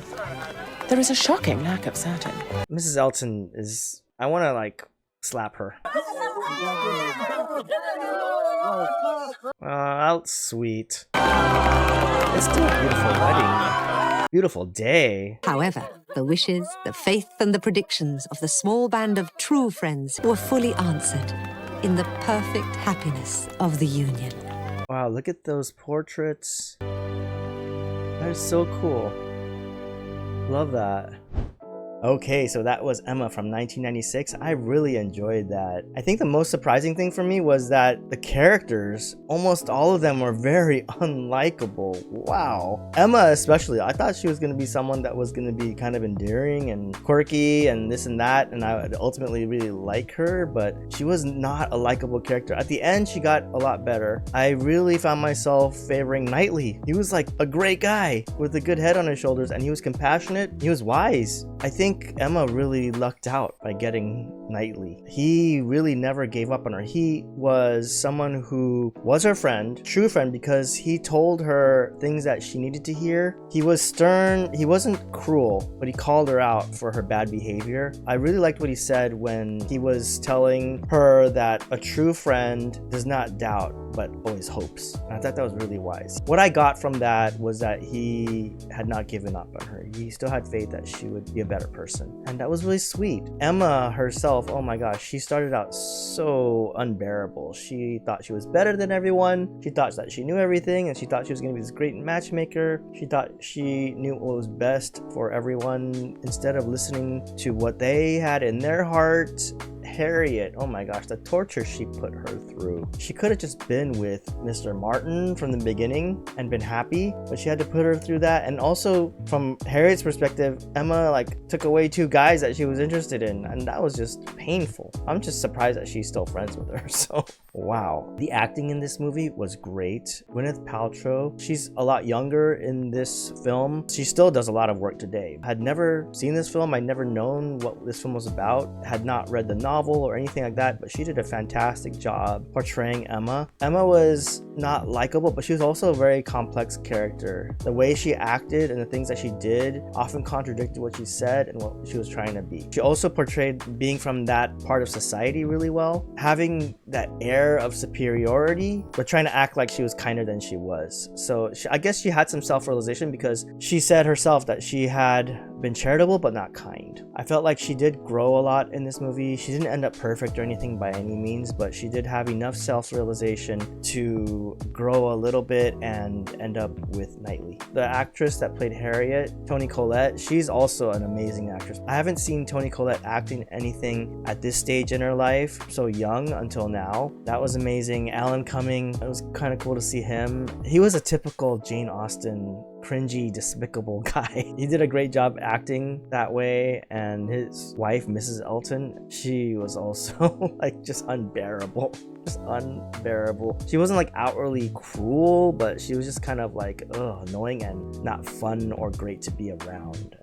there is a shocking lack of satin. Mrs. Elton is... I want to, like, slap her. That's sweet. It's still a beautiful wedding. Beautiful day. However, the wishes, the faith, and the predictions of the small band of true friends were fully answered in the perfect happiness of the union. Wow, look at those portraits. That is so cool. Love that. Okay, so that was Emma from 1996. I really enjoyed that. I think the most surprising thing for me was that the characters, almost all of them were very unlikable. Wow. Emma especially, I thought she was going to be someone that was going to be kind of endearing and quirky and this and that, and I would ultimately really like her, but she was not a likable character. At the end, she got a lot better. I really found myself favoring Knightley. He was like a great guy with a good head on his shoulders, and he was compassionate. He was wise. I think Emma really lucked out by getting Knightley. He really never gave up on her. He was someone who was her friend, true friend, because he told her things that she needed to hear. He was stern. He wasn't cruel, but he called her out for her bad behavior. I really liked what he said when he was telling her that a true friend does not doubt, but always hopes. And I thought that was really wise. What I got from that was that he had not given up on her. He still had faith that she would be a better person. And that was really sweet. Emma herself, oh my gosh, she started out so unbearable. She thought she was better than everyone. She thought that she knew everything, and she thought she was going to be this great matchmaker. She thought she knew what was best for everyone instead of listening to what they had in their heart. Harriet, oh my gosh, the torture she put her through. She could have just been with Mr. Martin from the beginning and been happy, but she had to put her through that. And also from Harriet's perspective, Emma like took away two guys that she was interested in, and that was just painful. I'm just surprised that she's still friends with her. So wow. The acting in this movie was great. Gwyneth Paltrow, she's a lot younger in this film. She still does a lot of work today. Had never seen this film. I'd never known what this film was about. Had not read the novel or anything like that, but she did a fantastic job portraying Emma. Emma was not likable, but she was also a very complex character. The way she acted and the things that she did often contradicted what she said and what she was trying to be. She also portrayed being from that part of society really well, having that air of superiority, but trying to act like she was kinder than she was. So I guess she had some self-realization, because she said herself that she had been charitable but not kind. I felt like she did grow a lot in this movie. She didn't end up perfect or anything by any means, but she did have enough self-realization to grow a little bit and end up with Knightley. The actress that played Harriet, Toni Collette, she's also an amazing actress. I haven't seen Toni Collette acting anything at this stage in her life, so young until now. That was amazing. Alan Cumming, it was kind of cool to see him. He was a typical Jane Austen cringy, despicable guy. He did a great job acting that way, and his wife, Mrs. Elton, she was also like just unbearable. Just unbearable. She wasn't like outwardly cruel, but she was just kind of like annoying and not fun or great to be around.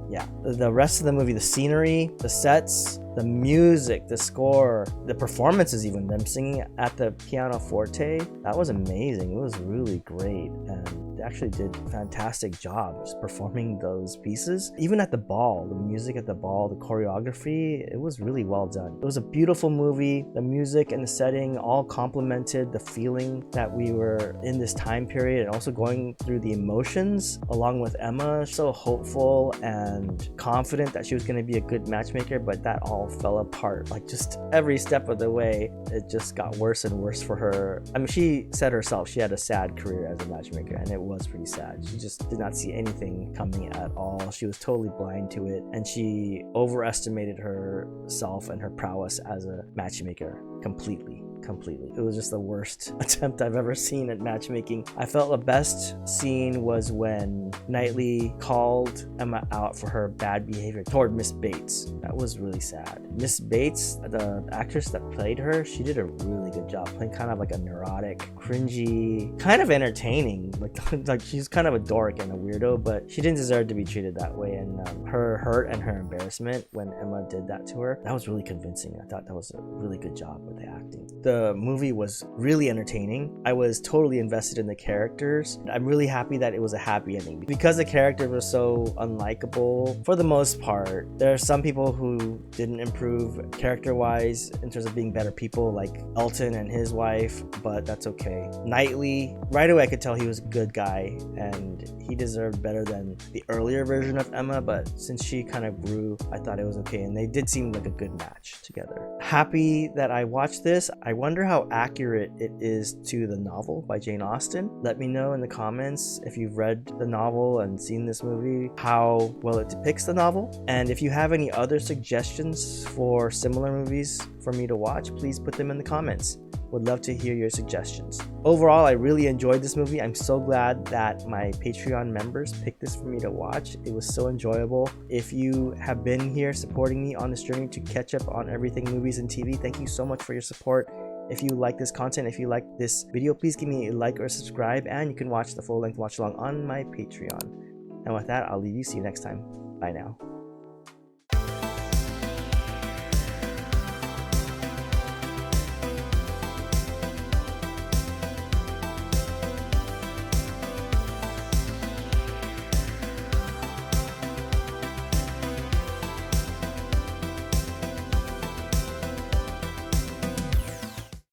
Yeah, the rest of the movie, the scenery, the sets, the music, the score, the performances, even them singing at the pianoforte, that was amazing. It was really great, and they actually did a fantastic job just performing those pieces. Even at the ball, the music at the ball, the choreography, it was really well done. It was a beautiful movie. The music and the setting all complemented the feeling that we were in this time period, and also going through the emotions along with Emma. So hopeful and confident that she was going to be a good matchmaker, but that all fell apart. Like just every step of the way, it just got worse and worse for her. I mean, she said herself she had a sad career as a matchmaker, and it was pretty sad. She just did not see anything coming at all. She was totally blind to it, and she overestimated herself and her prowess as a matchmaker completely. It was just the worst attempt I've ever seen at matchmaking. I felt the best scene was when Knightley called Emma out for her bad behavior toward Miss Bates. That was really sad. Miss Bates, the actress that played her, she did a really good job playing kind of like a neurotic, cringy, kind of entertaining. Like she's kind of a dork and a weirdo, but she didn't deserve to be treated that way. And her hurt and her embarrassment when Emma did that to her, that was really convincing. I thought that was a really good job with the acting. The movie was really entertaining. I was totally invested in the characters. I'm really happy that it was a happy ending because the characters were so unlikable for the most part. There are some people who didn't improve character-wise in terms of being better people, like Elton and his wife, but that's okay. Knightley, right away I could tell he was a good guy and he deserved better than the earlier version of Emma, but since she kind of grew, I thought it was okay, and they did seem like a good match together. Happy that I watched this. I wonder how accurate it is to the novel by Jane Austen. Let me know in the comments if you've read the novel and seen this movie, how well it depicts the novel. And if you have any other suggestions for similar movies for me to watch, please put them in the comments. Would love to hear your suggestions. Overall, I really enjoyed this movie. I'm so glad that my Patreon members picked this for me to watch. It was so enjoyable. If you have been here supporting me on this journey to catch up on everything movies and TV, thank you so much for your support. If you like this content, if you like this video, please give me a like or subscribe, and you can watch the full-length watch along on my Patreon. And with that, I'll leave you. See you next time. Bye now.